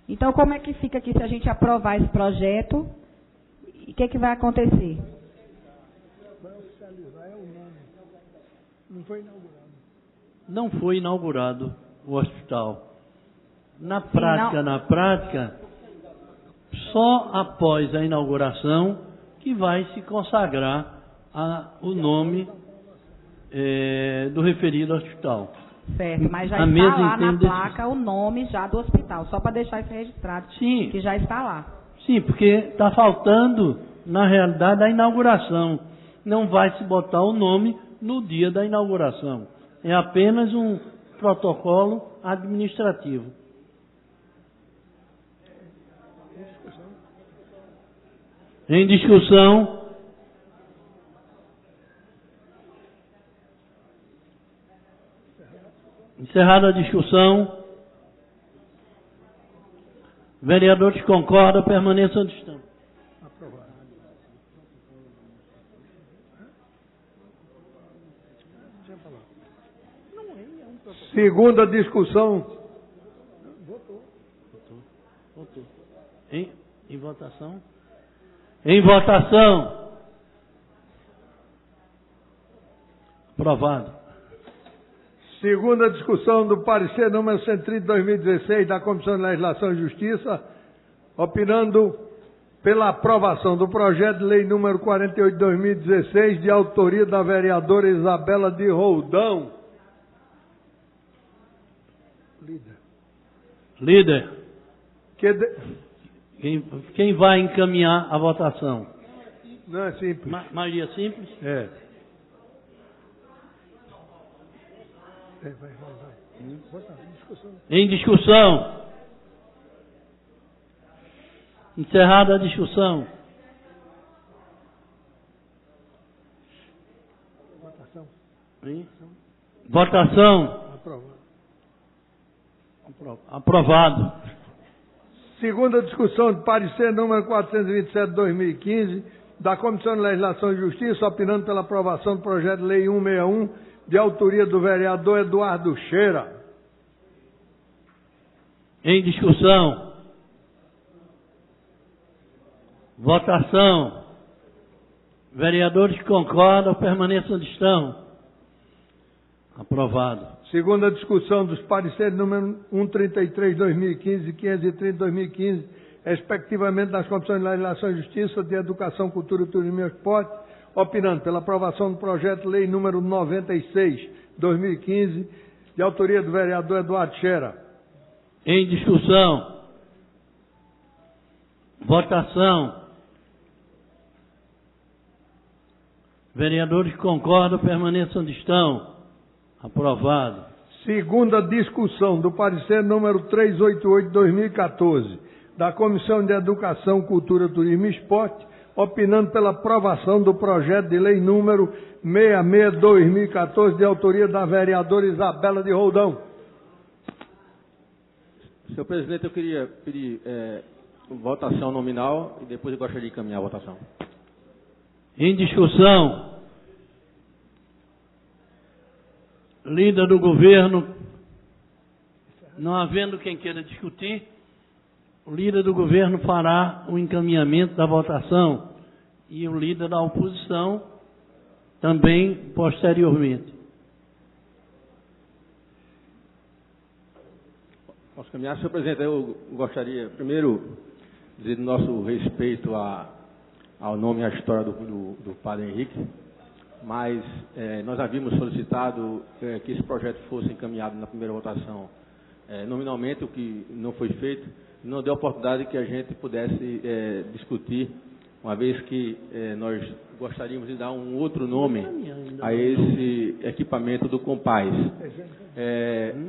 Então, como é que fica aqui se a gente aprovar esse projeto? E o que vai acontecer? Vai oficializar, é o nome. Não foi inaugurado. Não foi inaugurado o hospital. Na prática, só após a inauguração que vai se consagrar o nome do referido hospital. Certo, mas já está lá na placa o nome já do hospital, só para deixar isso registrado, sim, que já está lá. Sim, porque está faltando, na realidade, a inauguração. Não vai se botar o nome no dia da inauguração. É apenas um protocolo administrativo. Em discussão. Encerrada a discussão. Vereadores que concordam, permaneçam onde estão. Aprovado. Segunda discussão. Votou. Em votação? Em votação. Aprovado. Segunda discussão do parecer número 130/2016 da Comissão de Legislação e Justiça, opinando pela aprovação do projeto de lei número 48/2016, de autoria da vereadora Isabela de Roldão. Líder. Quem Quem vai encaminhar a votação? Não é simples. Maioria simples? É. Em discussão. Encerrada a discussão. Votação. Aprovado. Segunda discussão de parecer número 427/2015 da Comissão de Legislação e Justiça, opinando pela aprovação do projeto de lei 161, de autoria do vereador Eduardo Cheira. Em discussão. Votação. Vereadores que concordam, permaneçam onde estão. Aprovado. Segunda discussão dos pareceres número 133/2015 e 530/2015, respectivamente das Comissões de Legislação e Justiça, de Educação, Cultura, Turismo e Esporte, opinando pela aprovação do projeto de lei número 96/2015, de autoria do vereador Eduardo Cheira. Em discussão. Votação. Vereadores que concordam, permaneçam onde estão. Aprovado. Segunda discussão do parecer número 388/2014 da Comissão de Educação, Cultura, Turismo e Esporte, opinando pela aprovação do projeto de lei número 66/2014, de autoria da vereadora Isabela de Roldão. Senhor presidente, eu queria pedir votação nominal e depois eu gostaria de encaminhar a votação. Em discussão, líder do governo, não havendo quem queira discutir, o líder do governo fará o encaminhamento da votação e o líder da oposição também posteriormente. Posso caminhar, senhor presidente? Eu gostaria, primeiro, dizer do nosso respeito ao nome e à história do padre Henrique, mas nós havíamos solicitado que esse projeto fosse encaminhado na primeira votação nominalmente, o que não foi feito, não deu oportunidade que a gente pudesse discutir, uma vez que nós gostaríamos de dar um outro nome a esse equipamento do Compaz.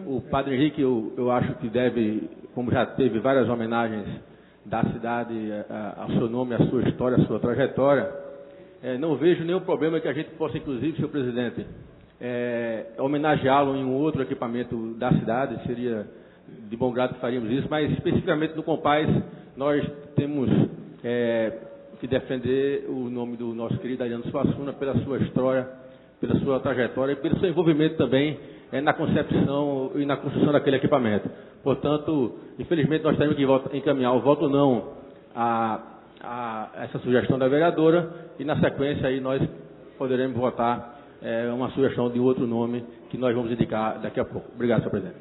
O padre Henrique, eu acho que deve, como já teve várias homenagens da cidade ao seu nome, à sua história, à sua trajetória, não vejo nenhum problema que a gente possa, inclusive, senhor presidente, homenageá-lo em um outro equipamento da cidade. Seria de bom grado que faríamos isso, mas especificamente no Compaz nós temos que defender o nome do nosso querido Ariano Suassuna pela sua história, pela sua trajetória e pelo seu envolvimento também na concepção e na construção daquele equipamento. Portanto, infelizmente nós temos que encaminhar o voto não a essa sugestão da vereadora e na sequência aí nós poderemos votar uma sugestão de outro nome que nós vamos indicar daqui a pouco. Obrigado, senhor presidente.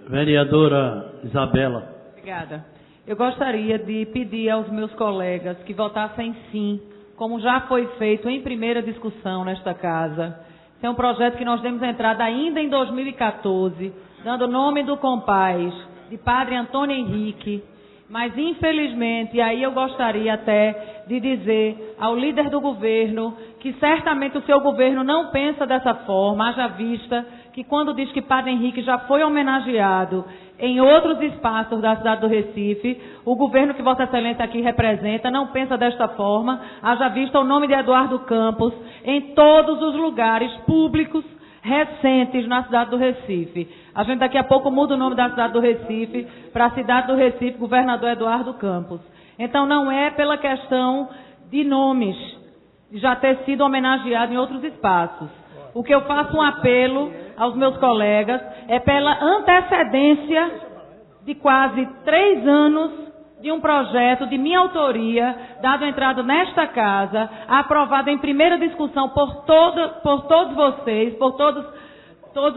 Vereadora Isabela. Obrigada. Eu gostaria de pedir aos meus colegas que votassem sim, como já foi feito em primeira discussão nesta casa. Esse é um projeto que nós demos entrada ainda em 2014, dando o nome do Compaz, de Padre Antônio Henrique, mas infelizmente, e aí eu gostaria até de dizer ao líder do governo que certamente o seu governo não pensa dessa forma, haja vista que quando diz que Padre Henrique já foi homenageado em outros espaços da cidade do Recife, o governo que Vossa Excelência aqui representa não pensa desta forma, haja vista o nome de Eduardo Campos em todos os lugares públicos recentes na cidade do Recife. A gente daqui a pouco muda o nome da cidade do Recife para a cidade do Recife, governador Eduardo Campos. Então não é pela questão de nomes, de já ter sido homenageado em outros espaços. O que eu faço um apelo aos meus colegas é pela antecedência de quase 3 anos de um projeto de minha autoria, dado entrada nesta casa, aprovado em primeira discussão por todos vocês, por todos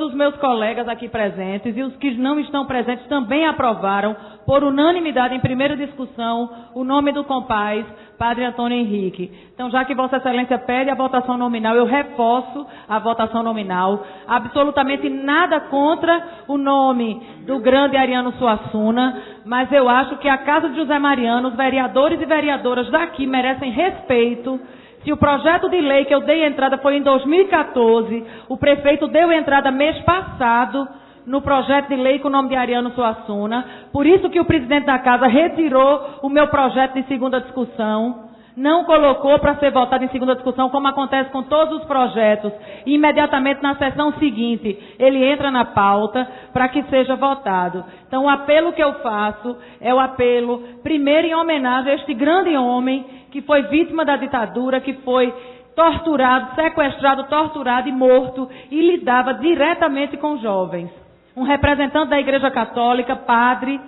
os meus colegas aqui presentes, e os que não estão presentes também aprovaram, por unanimidade em primeira discussão, o nome do Compaz, Padre Antônio Henrique. Então, já que Vossa Excelência pede a votação nominal, eu reforço a votação nominal. Absolutamente nada contra o nome do grande Ariano Suassuna, mas eu acho que a Casa de José Mariano, os vereadores e vereadoras daqui merecem respeito. Se o projeto de lei que eu dei entrada foi em 2014, o prefeito deu entrada mês passado no projeto de lei com o nome de Ariano Suassuna. Por isso que o presidente da casa retirou o meu projeto de segunda discussão, não colocou para ser votado em segunda discussão, como acontece com todos os projetos. E imediatamente na sessão seguinte, ele entra na pauta para que seja votado. Então o apelo que eu faço é o apelo, primeiro em homenagem a este grande homem que foi vítima da ditadura, que foi torturado, sequestrado, torturado e morto, e lidava diretamente com jovens. Um representante da Igreja Católica, padre.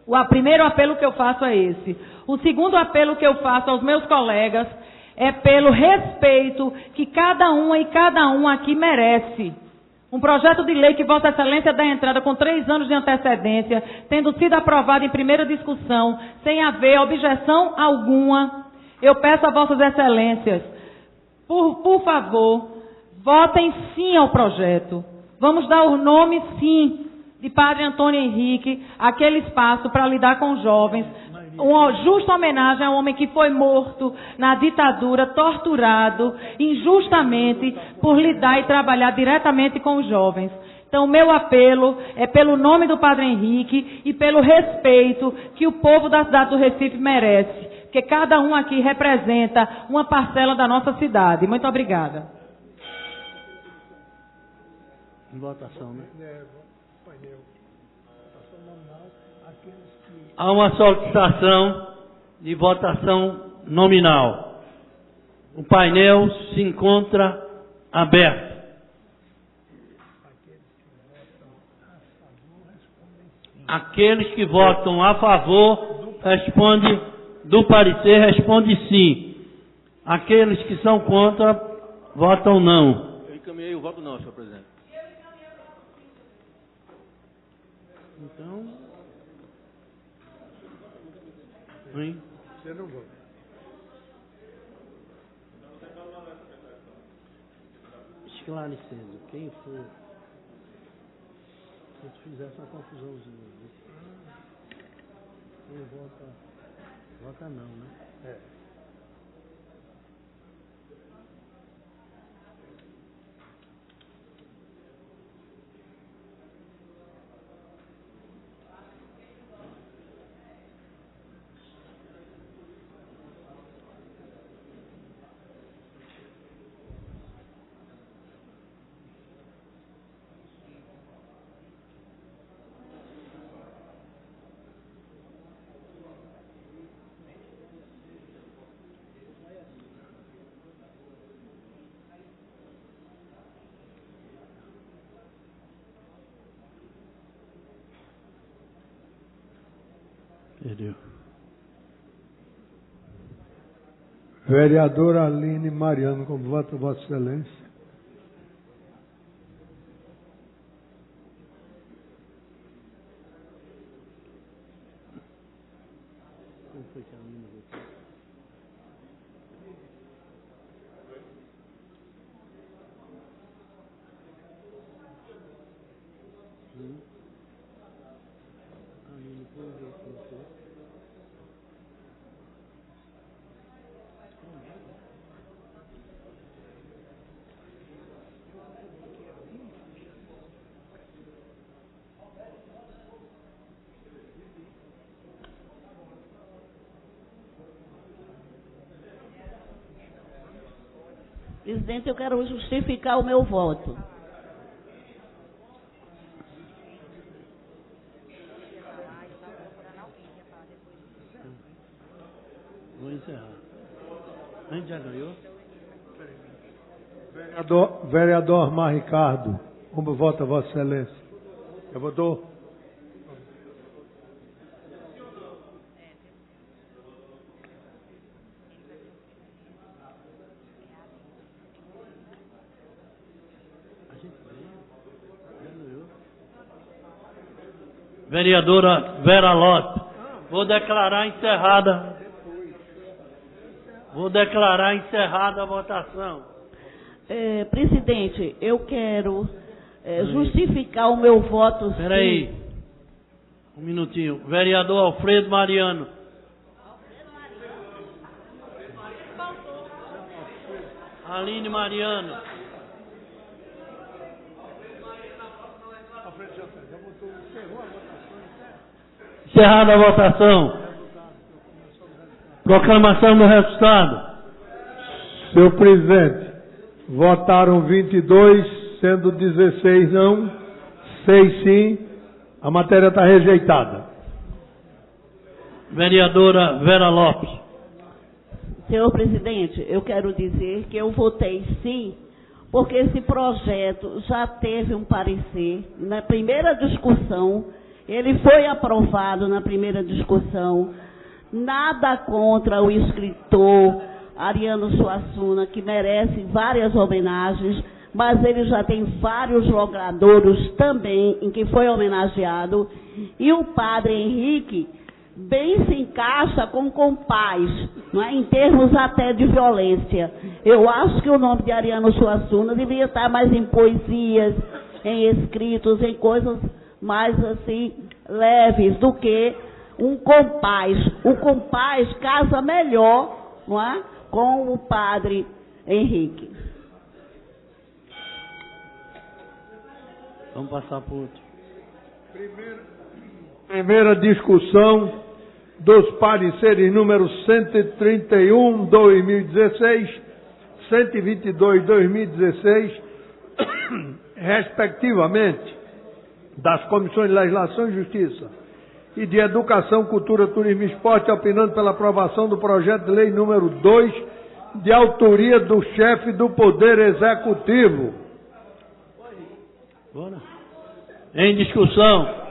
O primeiro apelo que eu faço é esse. O segundo apelo que eu faço aos meus colegas é pelo respeito que cada uma e cada um aqui merece. Um projeto de lei que Vossa Excelência dá entrada com 3 anos de antecedência, tendo sido aprovado em primeira discussão, sem haver objeção alguma. Eu peço a Vossas Excelências, por favor, votem sim ao projeto. Vamos dar o nome, sim, de Padre Antônio Henrique, aquele espaço para lidar com jovens, uma justa homenagem a um homem que foi morto na ditadura, torturado injustamente por lidar e trabalhar diretamente com os jovens. Então, o meu apelo é pelo nome do Padre Henrique e pelo respeito que o povo da cidade do Recife merece, porque cada um aqui representa uma parcela da nossa cidade. Muito obrigada. Votação, né? Há uma solicitação de votação nominal. O painel se encontra aberto. Aqueles que votam a favor, responde do parecer, responde sim. Aqueles que são contra, votam não. Eu encaminhei o voto não, senhor presidente. Então, hein? Você não vota. Esclarecendo, quem for, se fizer essa confusãozinha, quem vota não, né? É. Perdeu. Vereadora Aline Mariano, como vota Vossa Excelência? Como foi que a Aline votou? A Aline votou. Presidente, eu quero justificar o meu voto. Vou encerrar. A gente já ganhou? Vereador Mar Ricardo, como vota Vossa Excelência? Já votou? Vereadora Vera Lopes, vou declarar encerrada. Vou declarar encerrada a votação. Presidente, eu quero justificar o meu voto. Espera aí. Um minutinho. Vereador Alfredo Mariano. Aline Mariano. Encerrada a votação. Proclamação do resultado. Senhor presidente, votaram 22, sendo 16 não, 6 sim. A matéria está rejeitada. Vereadora Vera Lopes. Senhor presidente, eu quero dizer que eu votei sim, porque esse projeto já teve um parecer na primeira discussão, ele foi aprovado na primeira discussão. Nada contra o escritor Ariano Suassuna, que merece várias homenagens, mas ele já tem vários logradouros também em que foi homenageado. E o Padre Henrique bem se encaixa com compaz, não é? Em termos até de violência. Eu acho que o nome de Ariano Suassuna deveria estar mais em poesias, em escritos, em coisas mais assim leves do que um compás. O compás casa melhor, não é? Com o padre Henrique. Vamos passar para o outro. Primeira discussão dos pareceres número 131, 2016, 122, 2016, respectivamente, das Comissões de Legislação e Justiça e de Educação, Cultura, Turismo e Esporte, opinando pela aprovação do projeto de lei número 2, de autoria do chefe do Poder Executivo. Bora. Em discussão.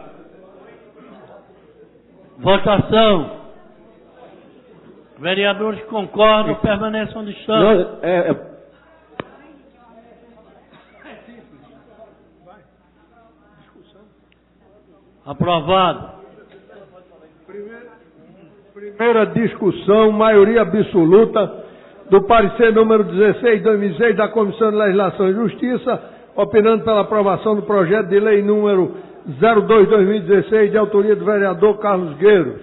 Votação. Vereadores que concordam, permaneçam onde estão. Não, Aprovado. Primeira discussão, maioria absoluta do parecer número 16, 2006 da Comissão de Legislação e Justiça, opinando pela aprovação do projeto de lei número 02, 2016, de autoria do vereador Carlos Gueiros.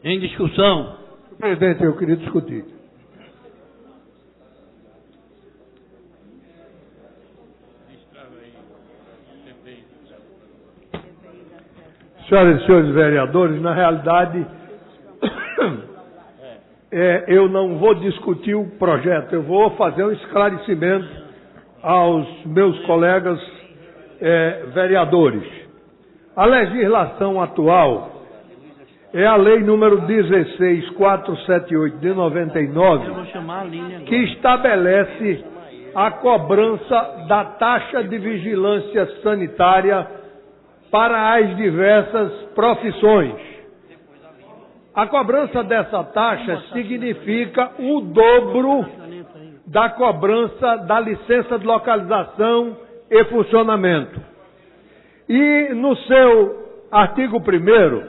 Em discussão. Presidente, eu queria discutir. Senhoras e senhores vereadores, na realidade, eu não vou discutir o projeto, eu vou fazer um esclarecimento aos meus colegas vereadores. A legislação atual é a lei número 16478 de 99, que estabelece a cobrança da taxa de vigilância sanitária para as diversas profissões. A cobrança dessa taxa significa o dobro da cobrança da licença de localização e funcionamento. E no seu artigo 1º,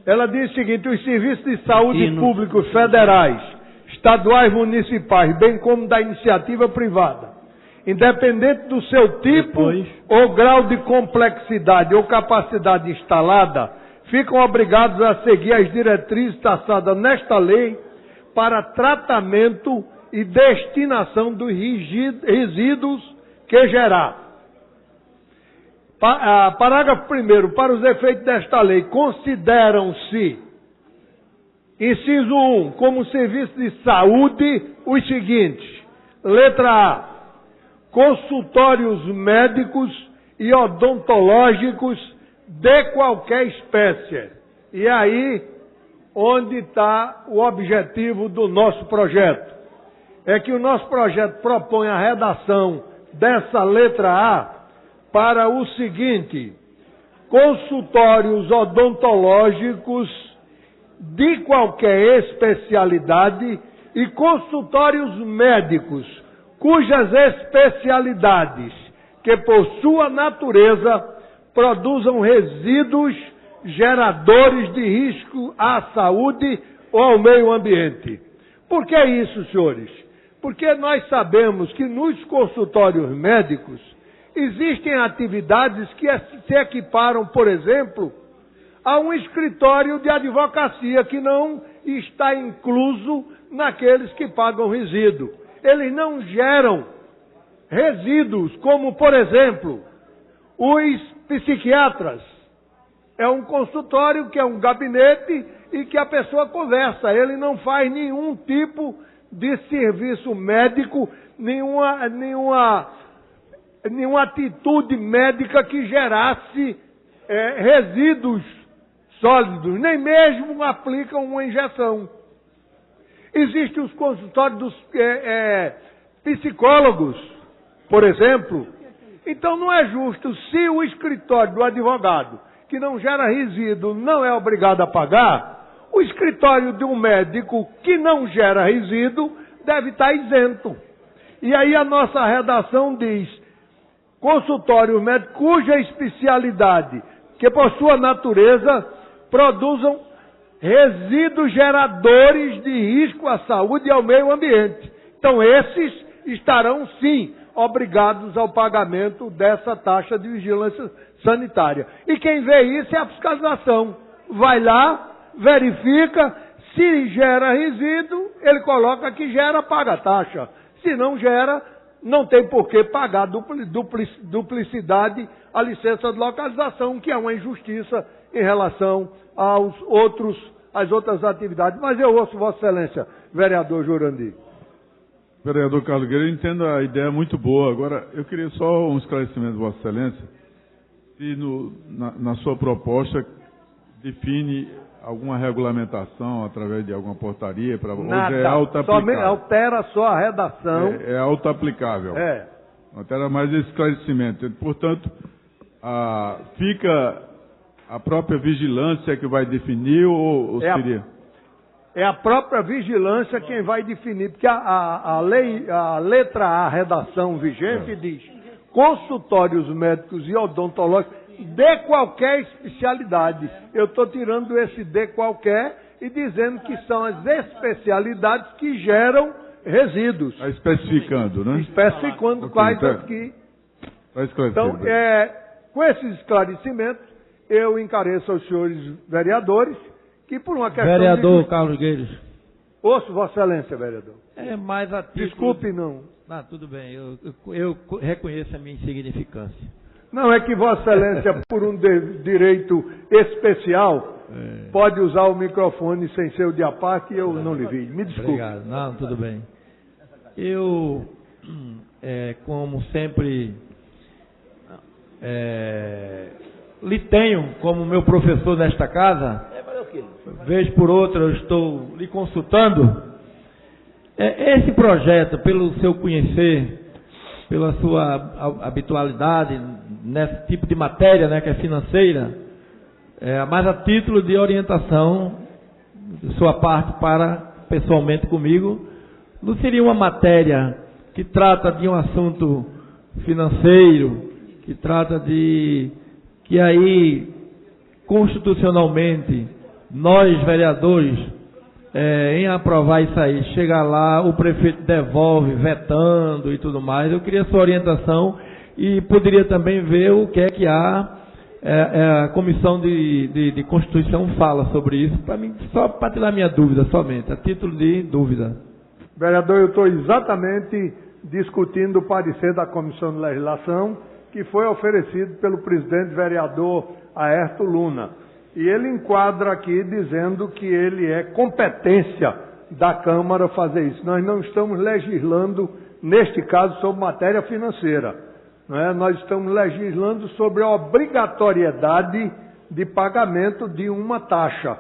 ela diz o seguinte: os serviços de saúde públicos federais, estaduais, municipais, bem como da iniciativa privada, independente do seu tipo ou grau de complexidade ou capacidade instalada, ficam obrigados a seguir as diretrizes traçadas nesta lei para tratamento e destinação dos resíduos que gerar. Parágrafo 1º. Para os efeitos desta lei, consideram-se, inciso 1, como serviço de saúde, os seguintes. Letra A. Consultórios médicos e odontológicos de qualquer espécie. E aí, onde está o objetivo do nosso projeto? É que o nosso projeto propõe a redação dessa letra A para o seguinte: consultórios odontológicos de qualquer especialidade e consultórios médicos cujas especialidades, que por sua natureza produzam resíduos geradores de risco à saúde ou ao meio ambiente. Por que isso, senhores? Porque nós sabemos que nos consultórios médicos existem atividades que se equiparam, por exemplo, a um escritório de advocacia que não está incluso naqueles que pagam resíduo. Eles não geram resíduos, como, por exemplo, os psiquiatras. É um consultório que é um gabinete e que a pessoa conversa. Ele não faz nenhum tipo de serviço médico, nenhuma atitude médica que gerasse resíduos sólidos, nem mesmo aplicam uma injeção. Existem os consultórios dos psicólogos, por exemplo. Então não é justo, se o escritório do advogado, que não gera resíduo, não é obrigado a pagar, o escritório de um médico que não gera resíduo deve estar isento. E aí a nossa redação diz: consultório médico cuja especialidade, que por sua natureza produzam resíduos geradores de risco à saúde e ao meio ambiente. Então esses estarão sim obrigados ao pagamento dessa taxa de vigilância sanitária. E quem vê isso é a fiscalização. Vai lá, verifica, se gera resíduo, ele coloca que gera, paga a taxa. Se não gera, não tem por que pagar duplicidade a licença de localização, que é uma injustiça em relação às outras atividades. Mas eu ouço Vossa Excelência, vereador Jurandir. Vereador Carlos Guerreiro, eu entendo a ideia muito boa. Agora, eu queria só um esclarecimento de Vossa Excelência. Se na sua proposta define alguma regulamentação através de alguma portaria, hoje é auto-aplicável. Somente altera só a redação. É auto-aplicável. Altera mais esse esclarecimento. Portanto, fica a própria vigilância que vai definir ou seria? É a própria vigilância quem vai definir, porque a letra A, a redação vigente, diz consultórios médicos e odontológicos de qualquer especialidade. Eu estou tirando esse de qualquer e dizendo que são as especialidades que geram resíduos. Está especificando, né? Especificando quais as que... Então, com esses esclarecimentos, eu encareço aos senhores vereadores que por uma questão Vereador Carlos Gueiros. Ouço Vossa Excelência, vereador. É mais a título... Desculpe, não. Ah, tudo bem, eu reconheço a minha insignificância. Não, é que Vossa Excelência, por um direito especial, pode usar o microfone sem ser o de à parte e eu não lhe vi. Me desculpe. Obrigado. Não, tudo bem. Eu, como sempre, lhe tenho como meu professor nesta casa, vez por outra eu estou lhe consultando. Esse projeto, pelo seu conhecer, pela sua habitualidade nesse tipo de matéria, né, que é financeira, mas a título de orientação de sua parte pessoalmente comigo, não seria uma matéria que trata de um assunto financeiro, que trata de que aí, constitucionalmente, nós, vereadores, em aprovar isso aí, chega lá, o prefeito devolve, vetando e tudo mais. Eu queria sua orientação e poderia também ver o que é que a Comissão de Constituição fala sobre isso, para mim, só para tirar minha dúvida somente, a título de dúvida. Vereador, eu estou exatamente discutindo o parecer da Comissão de Legislação, que foi oferecido pelo presidente vereador Aerto Luna. E ele enquadra aqui dizendo que ele é competência da Câmara fazer isso. Nós não estamos legislando, neste caso, sobre matéria financeira. Não é? Nós estamos legislando sobre a obrigatoriedade de pagamento de uma taxa.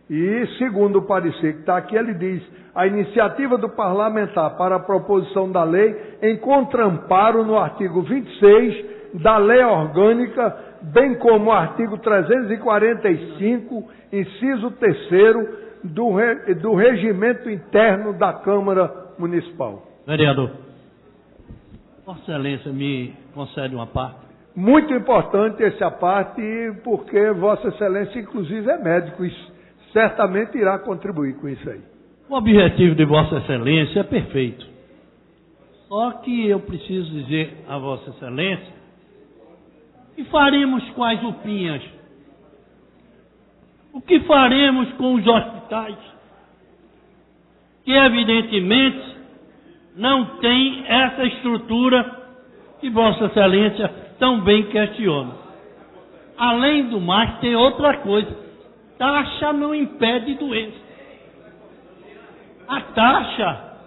E, segundo o parecer que está aqui, ele diz: a iniciativa do parlamentar para a proposição da lei encontra amparo no artigo 26 da Lei Orgânica, bem como o artigo 345, inciso 3º, do Regimento Interno da Câmara Municipal. Vereador, Vossa Excelência me concede uma parte? Muito importante essa parte, porque Vossa Excelência, inclusive, é médico e certamente irá contribuir com isso aí. O objetivo de Vossa Excelência é perfeito. Só que eu preciso dizer a Vossa Excelência que faremos com as UPinhas? O que faremos com os hospitais? Que evidentemente não tem essa estrutura que Vossa Excelência tão bem questiona. Além do mais, tem outra coisa. Taxa não impede doença. A taxa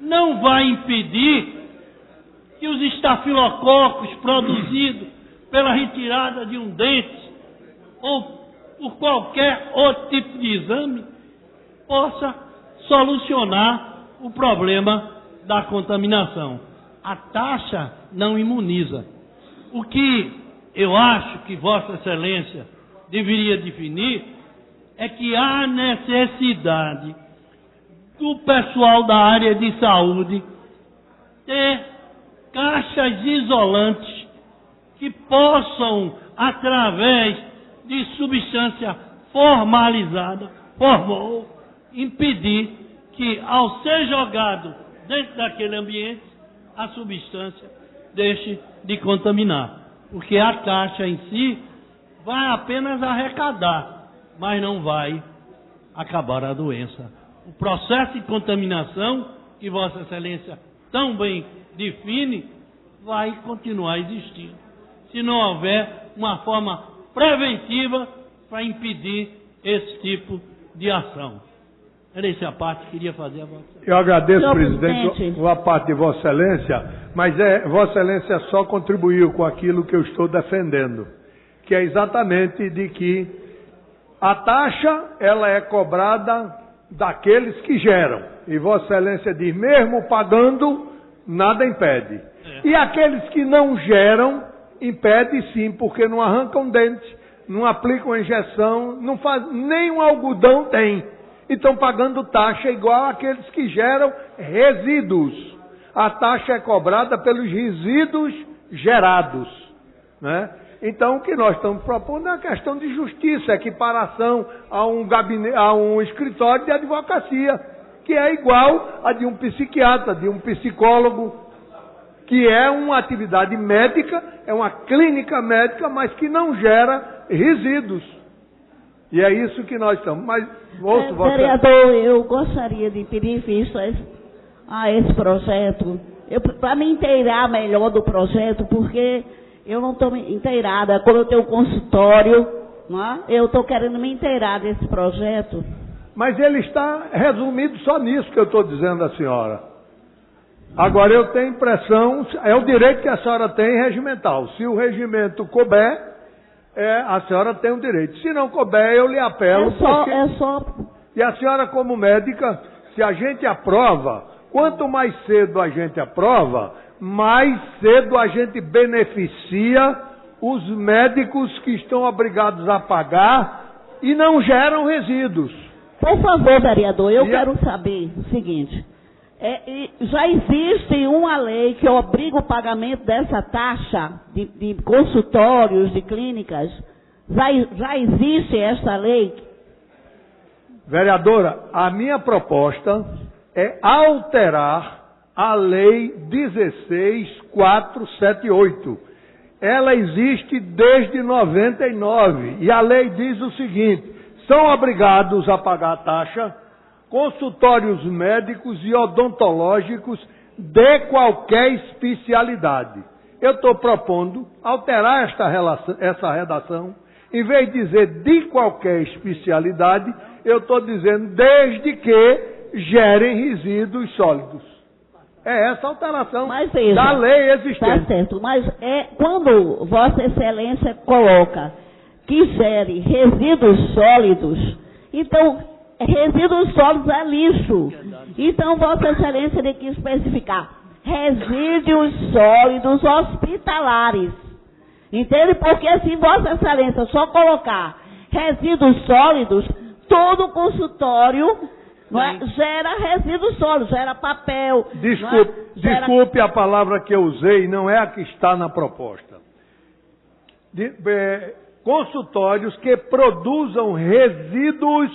não vai impedir que os estafilococos produzidos pela retirada de um dente ou por qualquer outro tipo de exame possa solucionar o problema da contaminação. A taxa não imuniza. O que eu acho que Vossa Excelência deveria definir é que há necessidade do pessoal da área de saúde ter caixas isolantes que possam, através de substância formalizada, impedir que, ao ser jogado dentro daquele ambiente, a substância deixe de contaminar. Porque a taxa em si vai apenas arrecadar, mas não vai acabar a doença. O processo de contaminação, que Vossa Excelência tão bem define, vai continuar existindo, se não houver uma forma preventiva para impedir esse tipo de ação. Era essa a parte que queria fazer a Vossa Excelência. Eu agradeço, Senhor presidente, a parte de Vossa Excelência, mas Vossa Excelência só contribuiu com aquilo que eu estou defendendo, que é exatamente de que a taxa ela é cobrada daqueles que geram. E Vossa Excelência diz, mesmo pagando, nada impede. E aqueles que não geram, impede sim, porque não arrancam dente, não aplicam injeção, não faz, nem um algodão tem. E estão pagando taxa igual àqueles que geram resíduos. A taxa é cobrada pelos resíduos gerados, né? Então, o que nós estamos propondo é a questão de justiça, equiparação a um gabinete, a um escritório de advocacia, que é igual a de um psiquiatra, de um psicólogo, que é uma atividade médica, é uma clínica médica, mas que não gera resíduos. E é isso que nós estamos. Mas, vereador, eu gostaria de pedir vista a esse projeto, para me inteirar melhor do projeto, porque eu não estou inteirada. Como eu tenho um consultório, não é? Eu estou querendo me inteirar desse projeto. Mas ele está resumido só nisso que eu estou dizendo à senhora. Agora, eu tenho impressão, é o direito que a senhora tem regimental. Se o regimento couber, a senhora tem o direito. Se não couber, eu lhe apelo. E a senhora, como médica, se a gente aprova, quanto mais cedo a gente aprova, mais cedo a gente beneficia os médicos que estão obrigados a pagar e não geram resíduos. Por favor, vereador, eu quero saber o seguinte. Já existe uma lei que obriga o pagamento dessa taxa de consultórios, de clínicas? Já existe essa lei? Vereadora, a minha proposta é alterar a Lei 16.478. Ela existe desde 99 e a lei diz o seguinte: são obrigados a pagar a taxa consultórios médicos e odontológicos de qualquer especialidade. Eu estou propondo alterar essa redação, em vez de dizer de qualquer especialidade, eu estou dizendo desde que gerem resíduos sólidos. É essa alteração da lei existente. Tá certo, mas quando Vossa Excelência coloca que gere resíduos sólidos, então resíduos sólidos é lixo. Então Vossa Excelência tem que especificar resíduos sólidos hospitalares. Entende? Porque se Vossa Excelência só colocar resíduos sólidos, todo consultório gera resíduos sólidos, gera papel. Desculpe a palavra que eu usei, não é a que está na proposta. Consultórios que produzam resíduos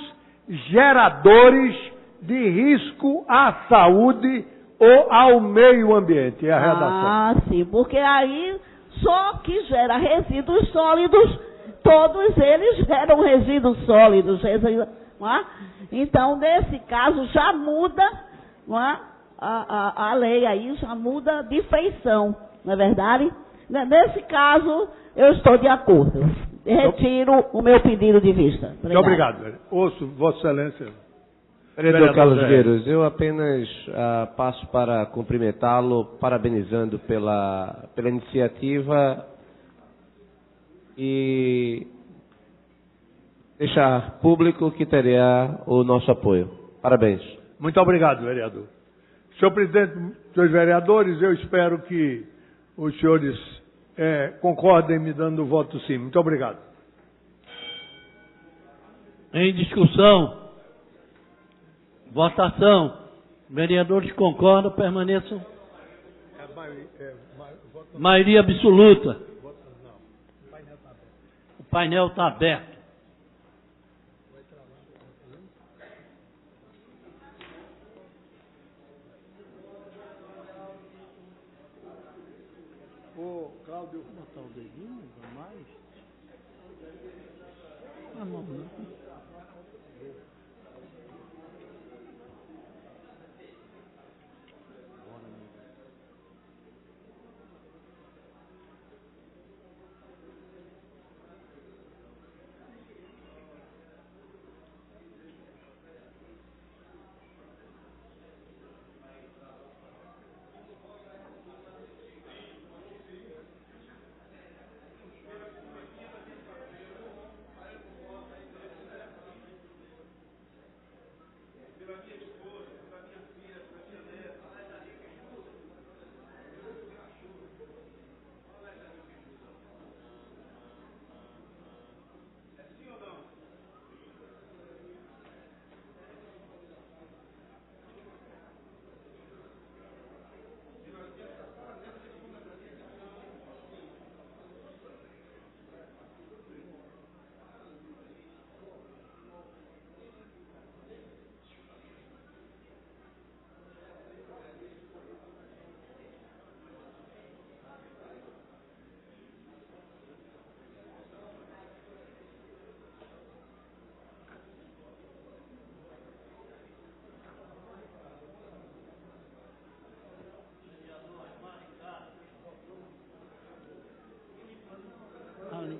geradores de risco à saúde ou ao meio ambiente. É a redação. Ah, sim, porque aí só que gera resíduos sólidos, todos eles geram resíduos sólidos. Não é? Então, nesse caso, já muda, não é? A lei aí, já muda de feição, não é verdade? Nesse caso, eu estou de acordo. Retiro o meu pedido de vista. Muito obrigado. Ouço, Vossa Excelência. Vereador Carlos Gueiros, eu apenas passo para cumprimentá-lo, parabenizando pela iniciativa e deixar público que terá o nosso apoio. Parabéns. Muito obrigado, vereador. Senhor presidente, senhores vereadores, eu espero que os senhores concordem me dando o voto sim. Muito obrigado. Em discussão, votação. Vereadores concordam, permaneçam. Maioria absoluta. O painel está aberto. Cláudio. Botar o dedinho, mais. Ah, não.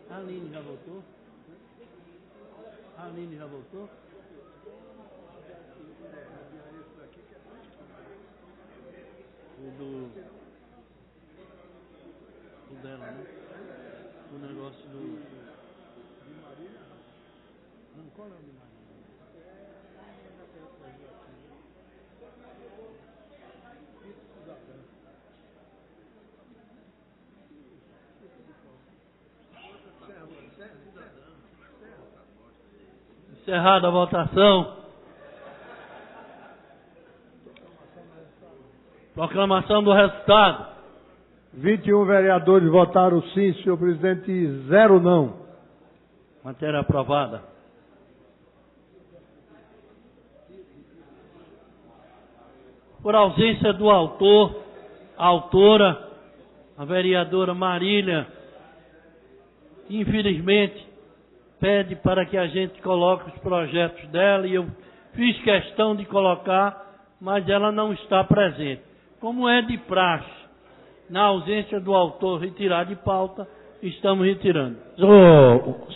A Aline já voltou? A Aline já voltou? O dela, né? O negócio do... De Marília? Não, qual é o de Marília? Encerrada a votação. Proclamação do resultado. 21 vereadores votaram sim, senhor presidente, e 0 não. Matéria aprovada. Por ausência do autor, a autora, a vereadora Marília, infelizmente, pede para que a gente coloque os projetos dela, e eu fiz questão de colocar, mas ela não está presente. Como é de praxe, na ausência do autor retirar de pauta, estamos retirando.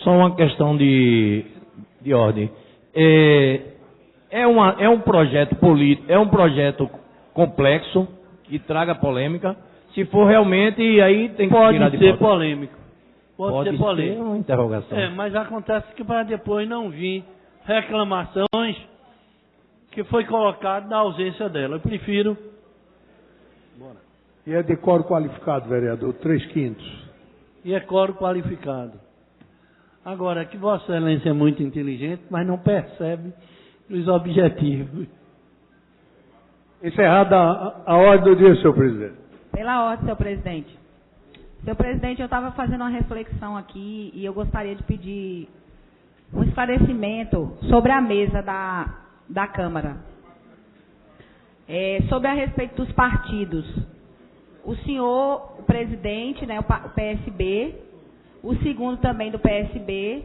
Só uma questão de ordem. É um projeto político, é um projeto complexo, que traga polêmica. Se for realmente, aí tem que tirar de pauta. Pode ser polêmico. Pode ser polêmico. Uma interrogação. Mas acontece que para depois não vir reclamações que foi colocado na ausência dela. Eu prefiro... Bora. E é de quórum qualificado, vereador, 3/5. E é quórum qualificado. Agora, que Vossa Excelência é muito inteligente, mas não percebe os objetivos. Encerrada a ordem do dia, senhor presidente. Pela ordem, senhor presidente. Senhor presidente, eu estava fazendo uma reflexão aqui e eu gostaria de pedir um esclarecimento sobre a mesa da Câmara. Sobre a respeito dos partidos. O senhor, o presidente, né, o PSB, o segundo também do PSB,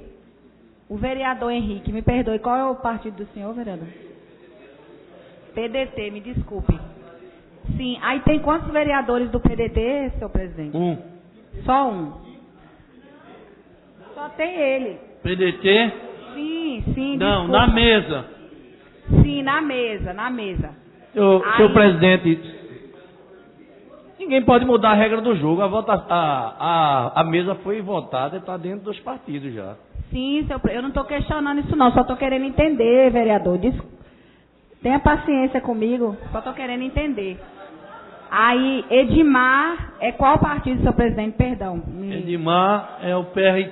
o vereador Henrique, me perdoe, qual é o partido do senhor, vereador? PDT, me desculpe. Sim, aí tem quantos vereadores do PDT, senhor presidente? Só um. Só tem ele. PDT? Sim, não, desculpa. na mesa. Sim, na mesa. Senhor presidente, ninguém pode mudar a regra do jogo. A mesa foi votada e está dentro dos partidos já. Sim, eu não estou questionando isso não, só estou querendo entender, vereador. Tenha paciência comigo, só estou querendo entender. Aí, Edmar, é qual partido, senhor presidente? Perdão. Edmar é o PR...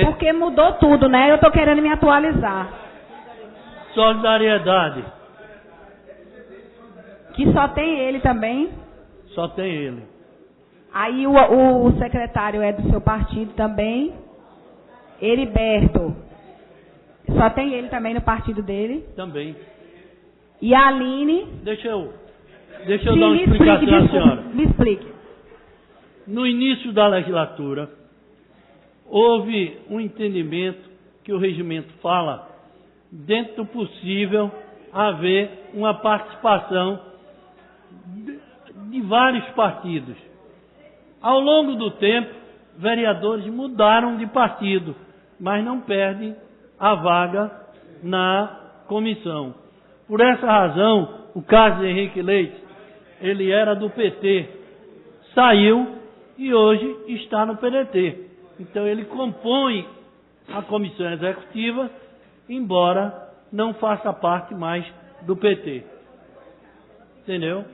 Porque mudou tudo, né? Eu estou querendo me atualizar. Solidariedade. Que só tem ele também? Só tem ele. Aí o secretário é do seu partido também. Heriberto. Só tem ele também no partido dele? Também. E a Aline? Deixa eu dar uma explicação à senhora. Me explique. no início da legislatura, houve um entendimento que o regimento fala, dentro do possível, haver uma participação de vários partidos. Ao longo do tempo, vereadores mudaram de partido, mas não perdem a vaga na comissão. Por essa razão, o caso de Henrique Leite, ele era do PT, saiu e hoje está no PDT. Então ele compõe a comissão executiva, embora não faça parte mais do PT. Entendeu?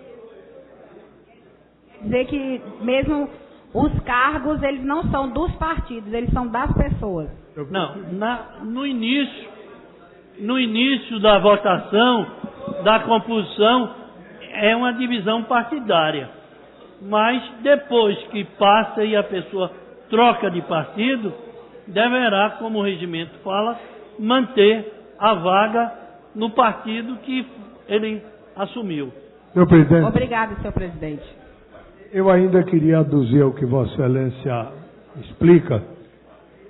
Dizer que mesmo os cargos, eles não são dos partidos, eles são das pessoas. Não, no início da votação, da composição, é uma divisão partidária. Mas depois que passa e a pessoa troca de partido, deverá, como o regimento fala, manter a vaga no partido que ele assumiu. Senhor presidente. Obrigado, senhor presidente. Eu ainda queria aduzir ao que Vossa Excelência explica,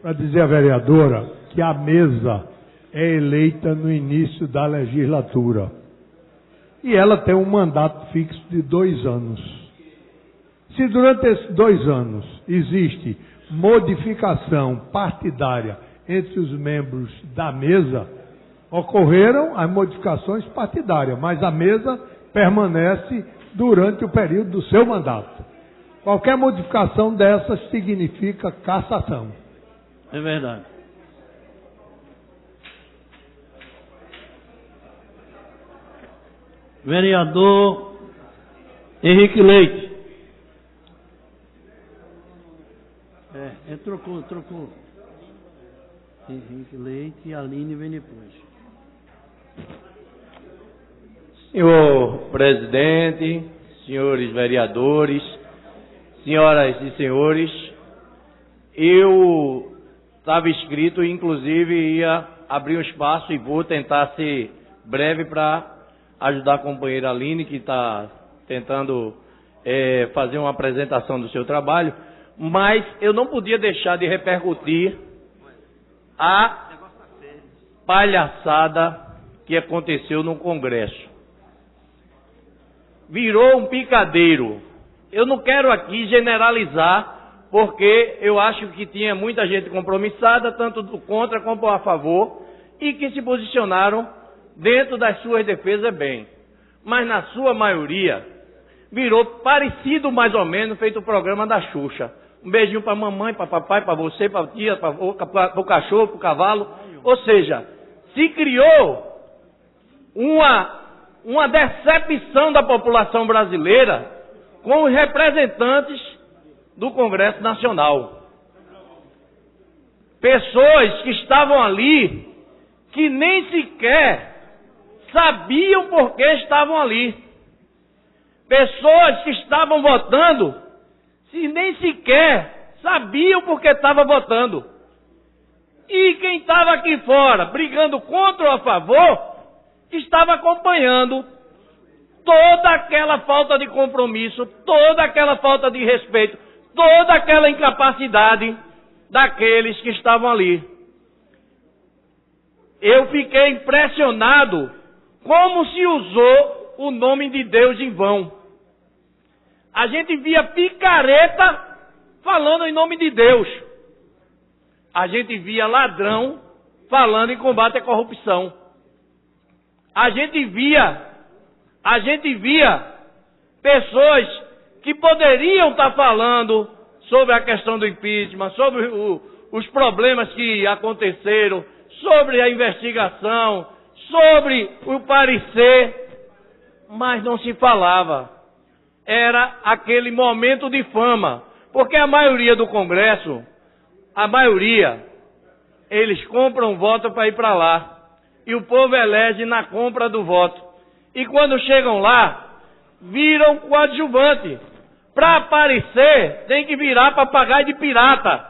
para dizer à vereadora que a mesa é eleita no início da legislatura. E ela tem um mandato fixo de 2 anos. Se durante esses 2 anos existe modificação partidária entre os membros da mesa, ocorreram as modificações partidárias, mas a mesa permanece durante o período do seu mandato. Qualquer modificação dessas significa cassação. É verdade. Vereador Henrique Leite. Trocou. Henrique Leite e Aline vem depois. Senhor presidente, senhores vereadores, senhoras e senhores, eu estava inscrito e inclusive ia abrir um espaço e vou tentar ser breve para ajudar a companheira Aline, que está tentando fazer uma apresentação do seu trabalho, mas eu não podia deixar de repercutir a palhaçada que aconteceu no Congresso. Virou um picadeiro. Eu não quero aqui generalizar, porque eu acho que tinha muita gente compromissada, tanto do contra como a favor, e que se posicionaram dentro das suas defesas bem. Mas na sua maioria, virou parecido mais ou menos feito o programa da Xuxa. Um beijinho para a mamãe, para papai, para você, para a tia, para o cachorro, para o cavalo. Ou seja, se criou uma decepção da população brasileira com os representantes do Congresso Nacional. Pessoas que estavam ali, que nem sequer sabiam por que estavam ali. Pessoas que estavam votando, se nem sequer sabiam por que estavam votando. E quem estava aqui fora, brigando contra ou a favor, estava acompanhando toda aquela falta de compromisso, toda aquela falta de respeito, toda aquela incapacidade daqueles que estavam ali. Eu fiquei impressionado como se usou o nome de Deus em vão. A gente via picareta falando em nome de Deus. A gente via ladrão falando em combate à corrupção. A gente via pessoas que poderiam estar falando sobre a questão do impeachment, sobre os problemas que aconteceram, sobre a investigação, sobre o parecer, mas não se falava. Era aquele momento de fama, porque a maioria do Congresso, eles compram voto para ir para lá. E o povo elege na compra do voto. E quando chegam lá, viram coadjuvante. Para aparecer, tem que virar papagaio de pirata.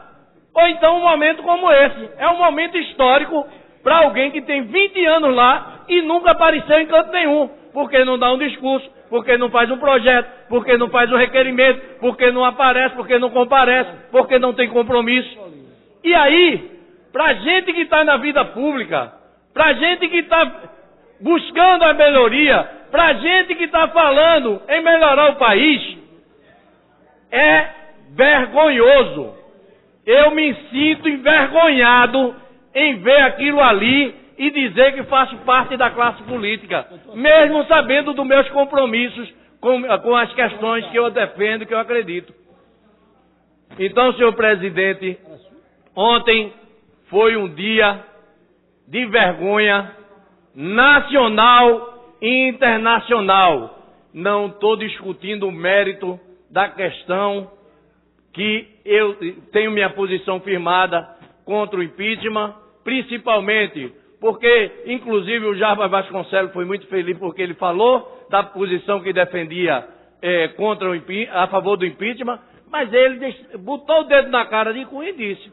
Ou então um momento como esse. É um momento histórico para alguém que tem 20 anos lá e nunca apareceu em canto nenhum. Porque não dá um discurso, porque não faz um projeto, porque não faz um requerimento, porque não aparece, porque não comparece, porque não tem compromisso. E aí, para gente que está na vida pública, para gente que está buscando a melhoria, para gente que está falando em melhorar o país, é vergonhoso. Eu me sinto envergonhado em ver aquilo ali e dizer que faço parte da classe política, mesmo sabendo dos meus compromissos com as questões que eu defendo, que eu acredito. Então, senhor presidente, ontem foi um dia de vergonha nacional e internacional. Não estou discutindo o mérito da questão, que eu tenho minha posição firmada contra o impeachment, principalmente porque, inclusive, o Jarbas Vasconcelos foi muito feliz porque ele falou da posição que defendia a favor do impeachment, mas ele botou o dedo na cara de Cunha e disse: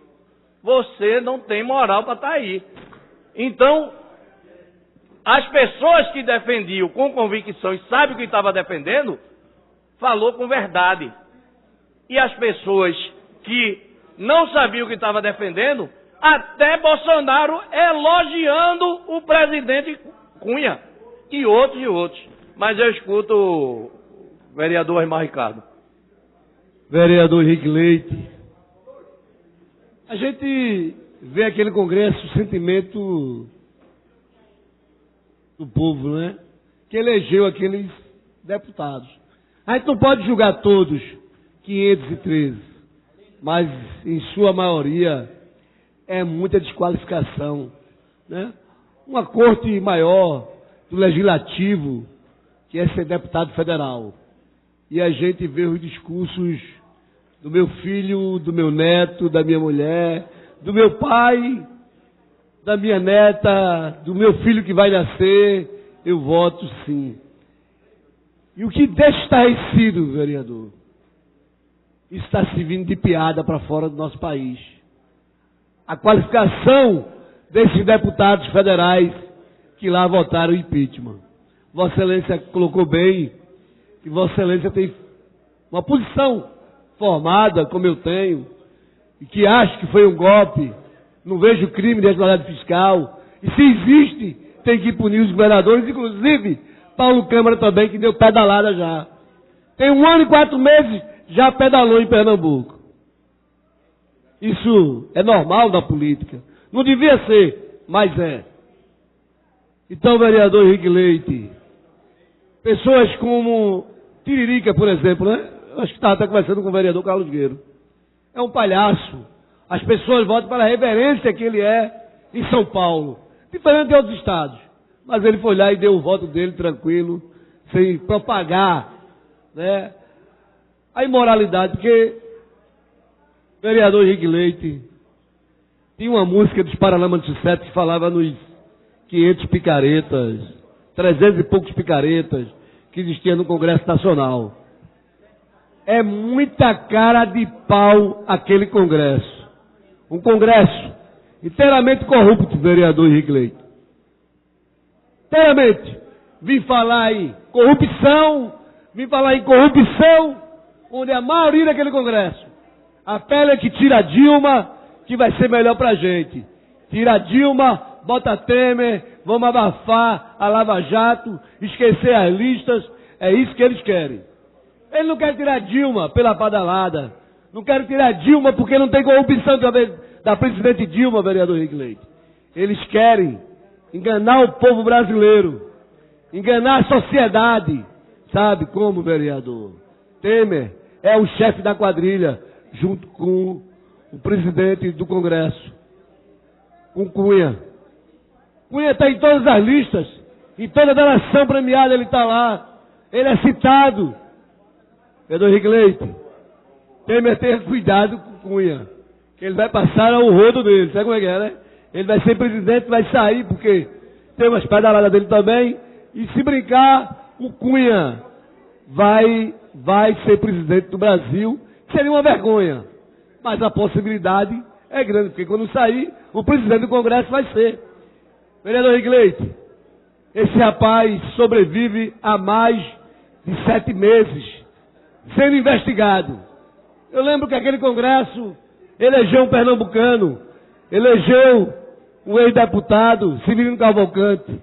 você não tem moral para estar aí. Então, as pessoas que defendiam com convicção e sabem o que estava defendendo, falou com verdade. E as pessoas que não sabiam o que estava defendendo, até Bolsonaro elogiando o presidente Cunha e outros. Mas eu escuto o vereador Aymar Ricardo. Vereador Henrique Leite, a gente vê aquele congresso, o sentimento do povo, né? Que elegeu aqueles deputados. A gente não pode julgar todos, 513, mas em sua maioria é muita desqualificação, né? Uma corte maior do legislativo, que é ser deputado federal. E a gente vê os discursos do meu filho, do meu neto, da minha mulher, do meu pai, da minha neta, do meu filho que vai nascer, eu voto sim. E o que deixa estarrecido, vereador, isso está servindo de piada para fora do nosso país. A qualificação desses deputados federais que lá votaram o impeachment. Vossa Excelência colocou bem que Vossa Excelência tem uma posição formada, como eu tenho, e que acho que foi um golpe, não vejo crime de responsabilidade fiscal, e se existe, tem que punir os governadores, inclusive Paulo Câmara também, que deu pedalada já. Tem 1 ano e 4 meses, já pedalou em Pernambuco. Isso é normal na política. Não devia ser, mas é. Então, vereador Henrique Leite, pessoas como Tiririca, por exemplo, né? Eu acho que estava até conversando com o vereador Carlos Gueiro. É um palhaço. As pessoas votam para a reverência que ele é em São Paulo, diferente de outros estados. Mas ele foi lá e deu o voto dele tranquilo, sem propagar, né, a imoralidade, porque o vereador Henrique Leite tinha uma música dos Paralamas do Sucesso que falava nos 500 picaretas, 300 e poucos picaretas que existiam no Congresso Nacional. É muita cara de pau aquele Congresso. Um Congresso inteiramente corrupto, vereador Henrique Leite. Inteiramente. Vim falar em corrupção, onde a maioria daquele Congresso apela que tira a Dilma, que vai ser melhor pra gente. Tira a Dilma, bota Temer, vamos abafar a Lava Jato, esquecer as listas, é isso que eles querem. Ele não quer tirar Dilma pela badalada. Não quer tirar Dilma porque não tem corrupção da presidente Dilma, vereador Henrique Leite. Eles querem enganar o povo brasileiro, enganar a sociedade. Sabe como, vereador? Temer é o chefe da quadrilha, junto com o presidente do Congresso, com Cunha. Cunha está em todas as listas, em toda delação premiada ele está lá. Ele é citado. Vereador Henrique Leite, Temer tenha cuidado com Cunha, que ele vai passar ao rodo dele, sabe como é que é, né? Ele vai ser presidente, vai sair, porque tem umas pedaladas dele também, e se brincar, o Cunha vai ser presidente do Brasil, seria uma vergonha, mas a possibilidade é grande, porque quando sair, o presidente do Congresso vai ser. Vereador Henrique Leite, esse rapaz sobrevive há mais de 7 meses sendo investigado. Eu lembro que aquele Congresso elegeu um pernambucano, elegeu um ex-deputado, Severino Cavalcante.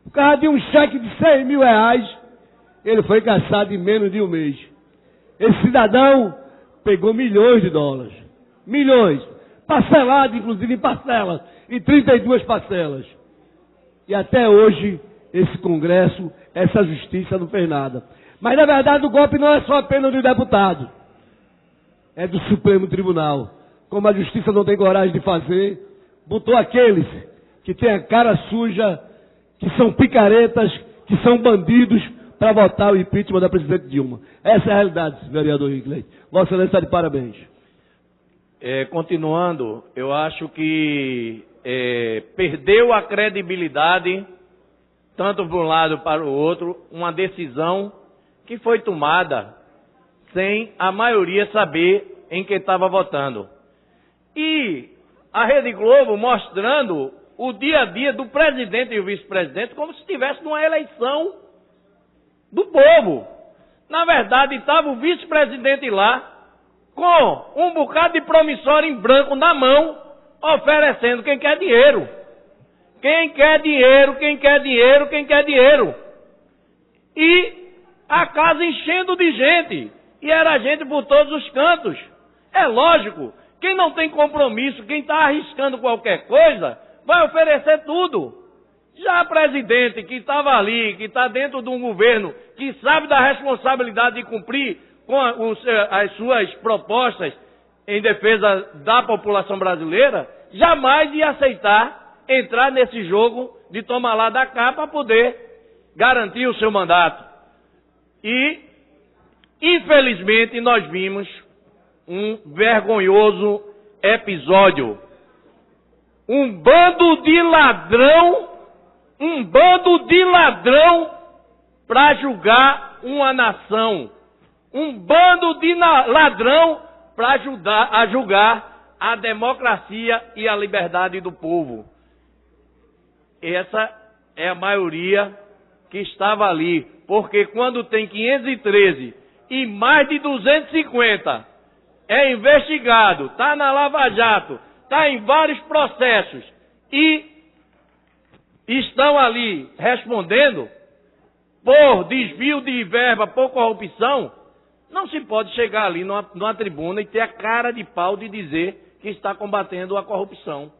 O cara tinha um cheque de 100 mil reais, ele foi caçado em menos de um mês. Esse cidadão pegou milhões de dólares. Milhões. Parcelado, inclusive, em parcelas. Em 32 parcelas. E até hoje, esse Congresso, essa justiça não fez nada. Mas, na verdade, o golpe não é só apenas do deputado. É do Supremo Tribunal. Como a justiça não tem coragem de fazer, botou aqueles que têm a cara suja, que são picaretas, que são bandidos, para votar o impeachment da presidente Dilma. Essa é a realidade, vereador Hinckley. Vossa Excelência está de parabéns. Continuando, eu acho que perdeu a credibilidade, tanto para um lado para o outro, uma decisão que foi tomada sem a maioria saber em quem estava votando. E a Rede Globo mostrando o dia a dia do presidente e o vice-presidente como se estivesse numa eleição do povo. Na verdade, estava o vice-presidente lá com um bocado de promissório em branco na mão, oferecendo quem quer dinheiro. Quem quer dinheiro, quem quer dinheiro, quem quer dinheiro. E a casa enchendo de gente. E era gente por todos os cantos. É lógico, quem não tem compromisso, quem está arriscando qualquer coisa, vai oferecer tudo. Já a presidente que estava ali, que está dentro de um governo, que sabe da responsabilidade de cumprir com as suas propostas em defesa da população brasileira, jamais ia aceitar entrar nesse jogo de tomar lá da cá para poder garantir o seu mandato. E, infelizmente, nós vimos um vergonhoso episódio. Um bando de ladrão para julgar uma nação. Um bando de ladrão para ajudar a julgar a democracia e a liberdade do povo. Essa é a maioria que estava ali, porque quando tem 513 e mais de 250 é investigado, está na Lava Jato, está em vários processos e estão ali respondendo por desvio de verba, por corrupção, não se pode chegar ali numa tribuna e ter a cara de pau de dizer que está combatendo a corrupção.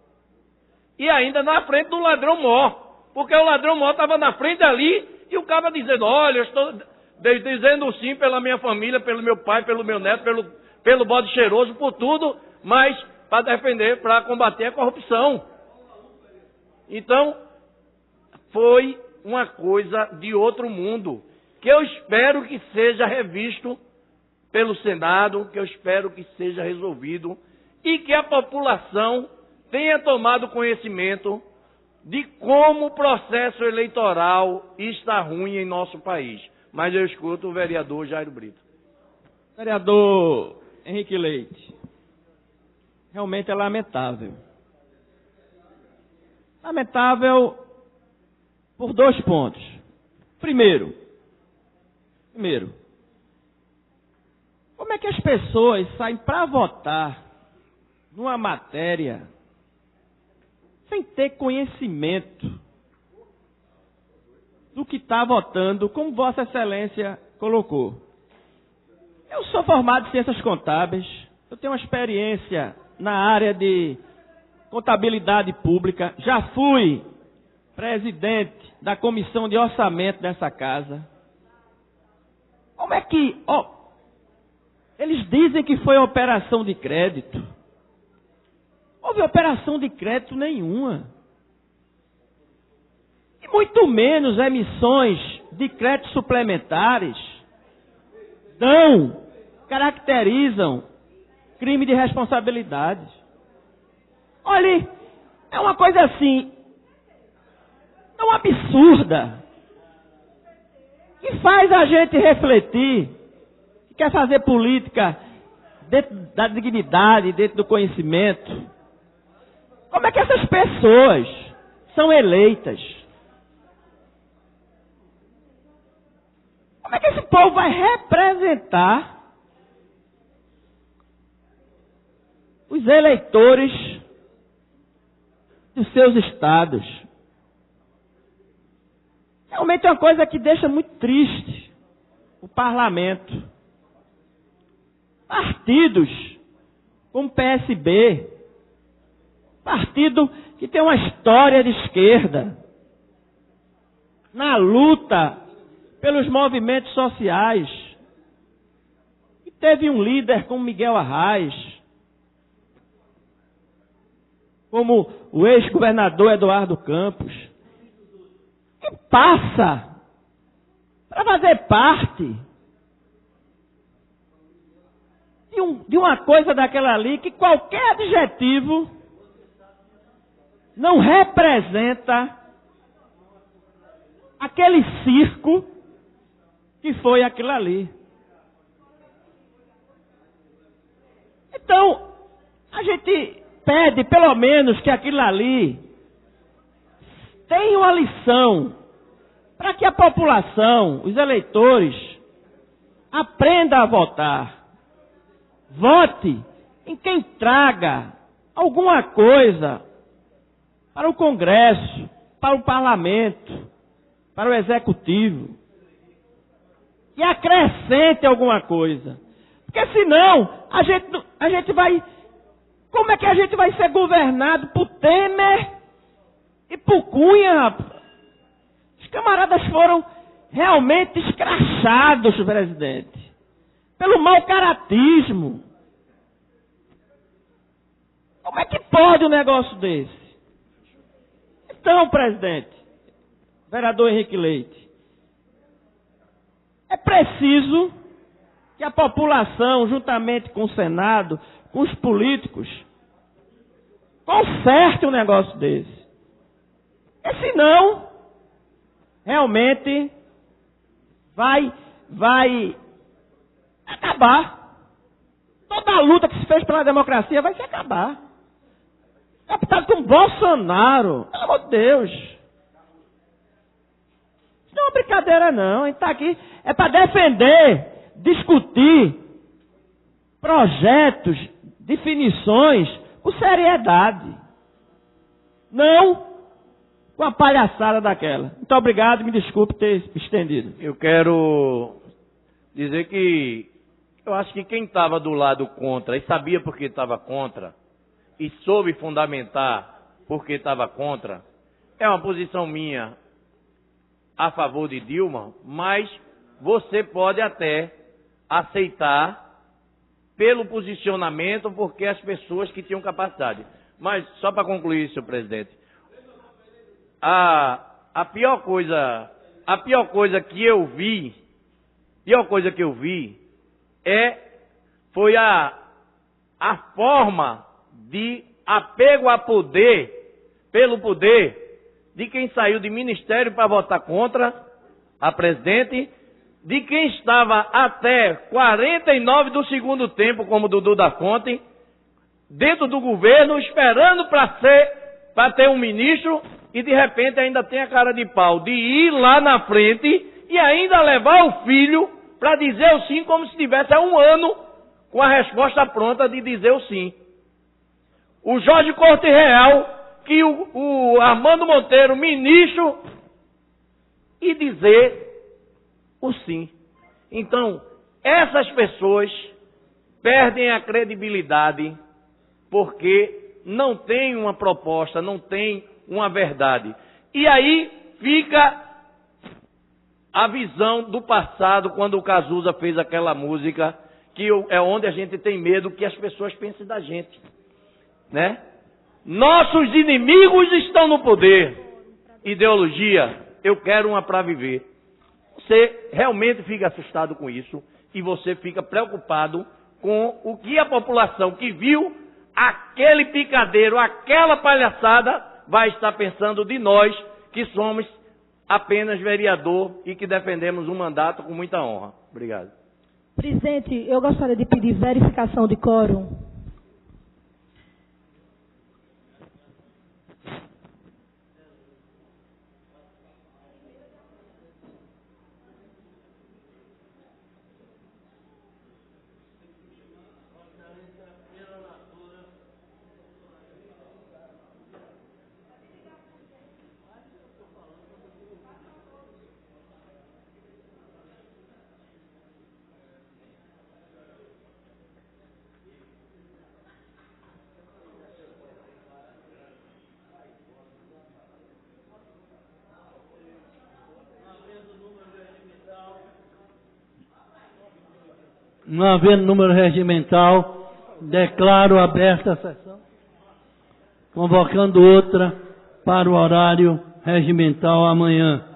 E ainda na frente do ladrão mor, porque o ladrão mor estava na frente ali e o cara dizendo, olha, eu estou dizendo sim pela minha família, pelo meu pai, pelo meu neto, pelo bode cheiroso, por tudo, mas para defender, para combater a corrupção. Então, foi uma coisa de outro mundo, que eu espero que seja revisto pelo Senado, que eu espero que seja resolvido e que a população tenha tomado conhecimento de como o processo eleitoral está ruim em nosso país. Mas eu escuto o vereador Jairo Brito. Vereador Henrique Leite, realmente é lamentável. Lamentável por 2 pontos. Primeiro, como é que as pessoas saem para votar numa matéria sem ter conhecimento do que está votando, como Vossa Excelência colocou? Eu sou formado em Ciências Contábeis, eu tenho uma experiência na área de contabilidade pública, já fui presidente da comissão de orçamento dessa casa. Como é que... eles dizem que foi operação de crédito. Houve operação de crédito nenhuma. E muito menos emissões de créditos suplementares caracterizam crime de responsabilidade. Olha, é uma coisa assim, tão absurda, que faz a gente refletir, que quer fazer política dentro da dignidade, dentro do conhecimento. Como é que essas pessoas são eleitas? Como é que esse povo vai representar os eleitores dos seus estados? Realmente é uma coisa que deixa muito triste o parlamento. Partidos como o PSB, partido que tem uma história de esquerda, na luta pelos movimentos sociais, que teve um líder como Miguel Arraes, como o ex-governador Eduardo Campos, que passa para fazer parte de uma coisa daquela ali que qualquer adjetivo não representa aquele circo que foi aquilo ali. Então, a gente pede pelo menos que aquilo ali tenha uma lição para que a população, os eleitores, aprenda a votar. Vote em quem traga alguma coisa para o Congresso, para o Parlamento, para o Executivo. E acrescente alguma coisa. Porque senão, a gente vai... Como é que a gente vai ser governado por Temer e por Cunha, rapaz? Os camaradas foram realmente escrachados, presidente, pelo mau caratismo. Como é que pode um negócio desse? Então, presidente, vereador Henrique Leite, é preciso que a população, juntamente com o Senado, com os políticos, conserte um negócio desse. E senão, realmente, vai acabar. Toda a luta que se fez pela democracia vai se acabar. Captado com Bolsonaro, pelo amor de Deus. Isso não é uma brincadeira, não. A gente está aqui é para defender, discutir projetos, definições com seriedade. Não com a palhaçada daquela. Muito obrigado, me desculpe ter estendido. Eu quero dizer que eu acho que quem estava do lado contra e sabia por que estava contra e soube fundamentar por que estava contra, é uma posição minha a favor de Dilma, mas você pode até aceitar pelo posicionamento, porque as pessoas que tinham capacidade. Mas, só para concluir, senhor presidente, a pior coisa que eu vi foi a forma de apego a poder, pelo poder, de quem saiu de ministério para votar contra a presidente, de quem estava até 49 do segundo tempo, como Dudu da Fonte, dentro do governo, esperando para ter um ministro, e de repente ainda tem a cara de pau de ir lá na frente e ainda levar o filho para dizer o sim, como se tivesse há um ano com a resposta pronta de dizer o sim. O Jorge Corte Real, que o Armando Monteiro, ministro, e dizer o sim. Então, essas pessoas perdem a credibilidade porque não tem uma proposta, não tem uma verdade. E aí fica a visão do passado, quando o Cazuza fez aquela música, que é onde a gente tem medo que as pessoas pensem da gente, né? Nossos inimigos estão no poder. Ideologia, eu quero uma para viver. Você realmente fica assustado com isso e você fica preocupado com o que a população que viu aquele picadeiro, aquela palhaçada, vai estar pensando de nós, que somos apenas vereador e que defendemos um mandato com muita honra. Obrigado. Presidente, eu gostaria de pedir verificação de quórum. Não havendo número regimental, declaro aberta a sessão, convocando outra para o horário regimental amanhã.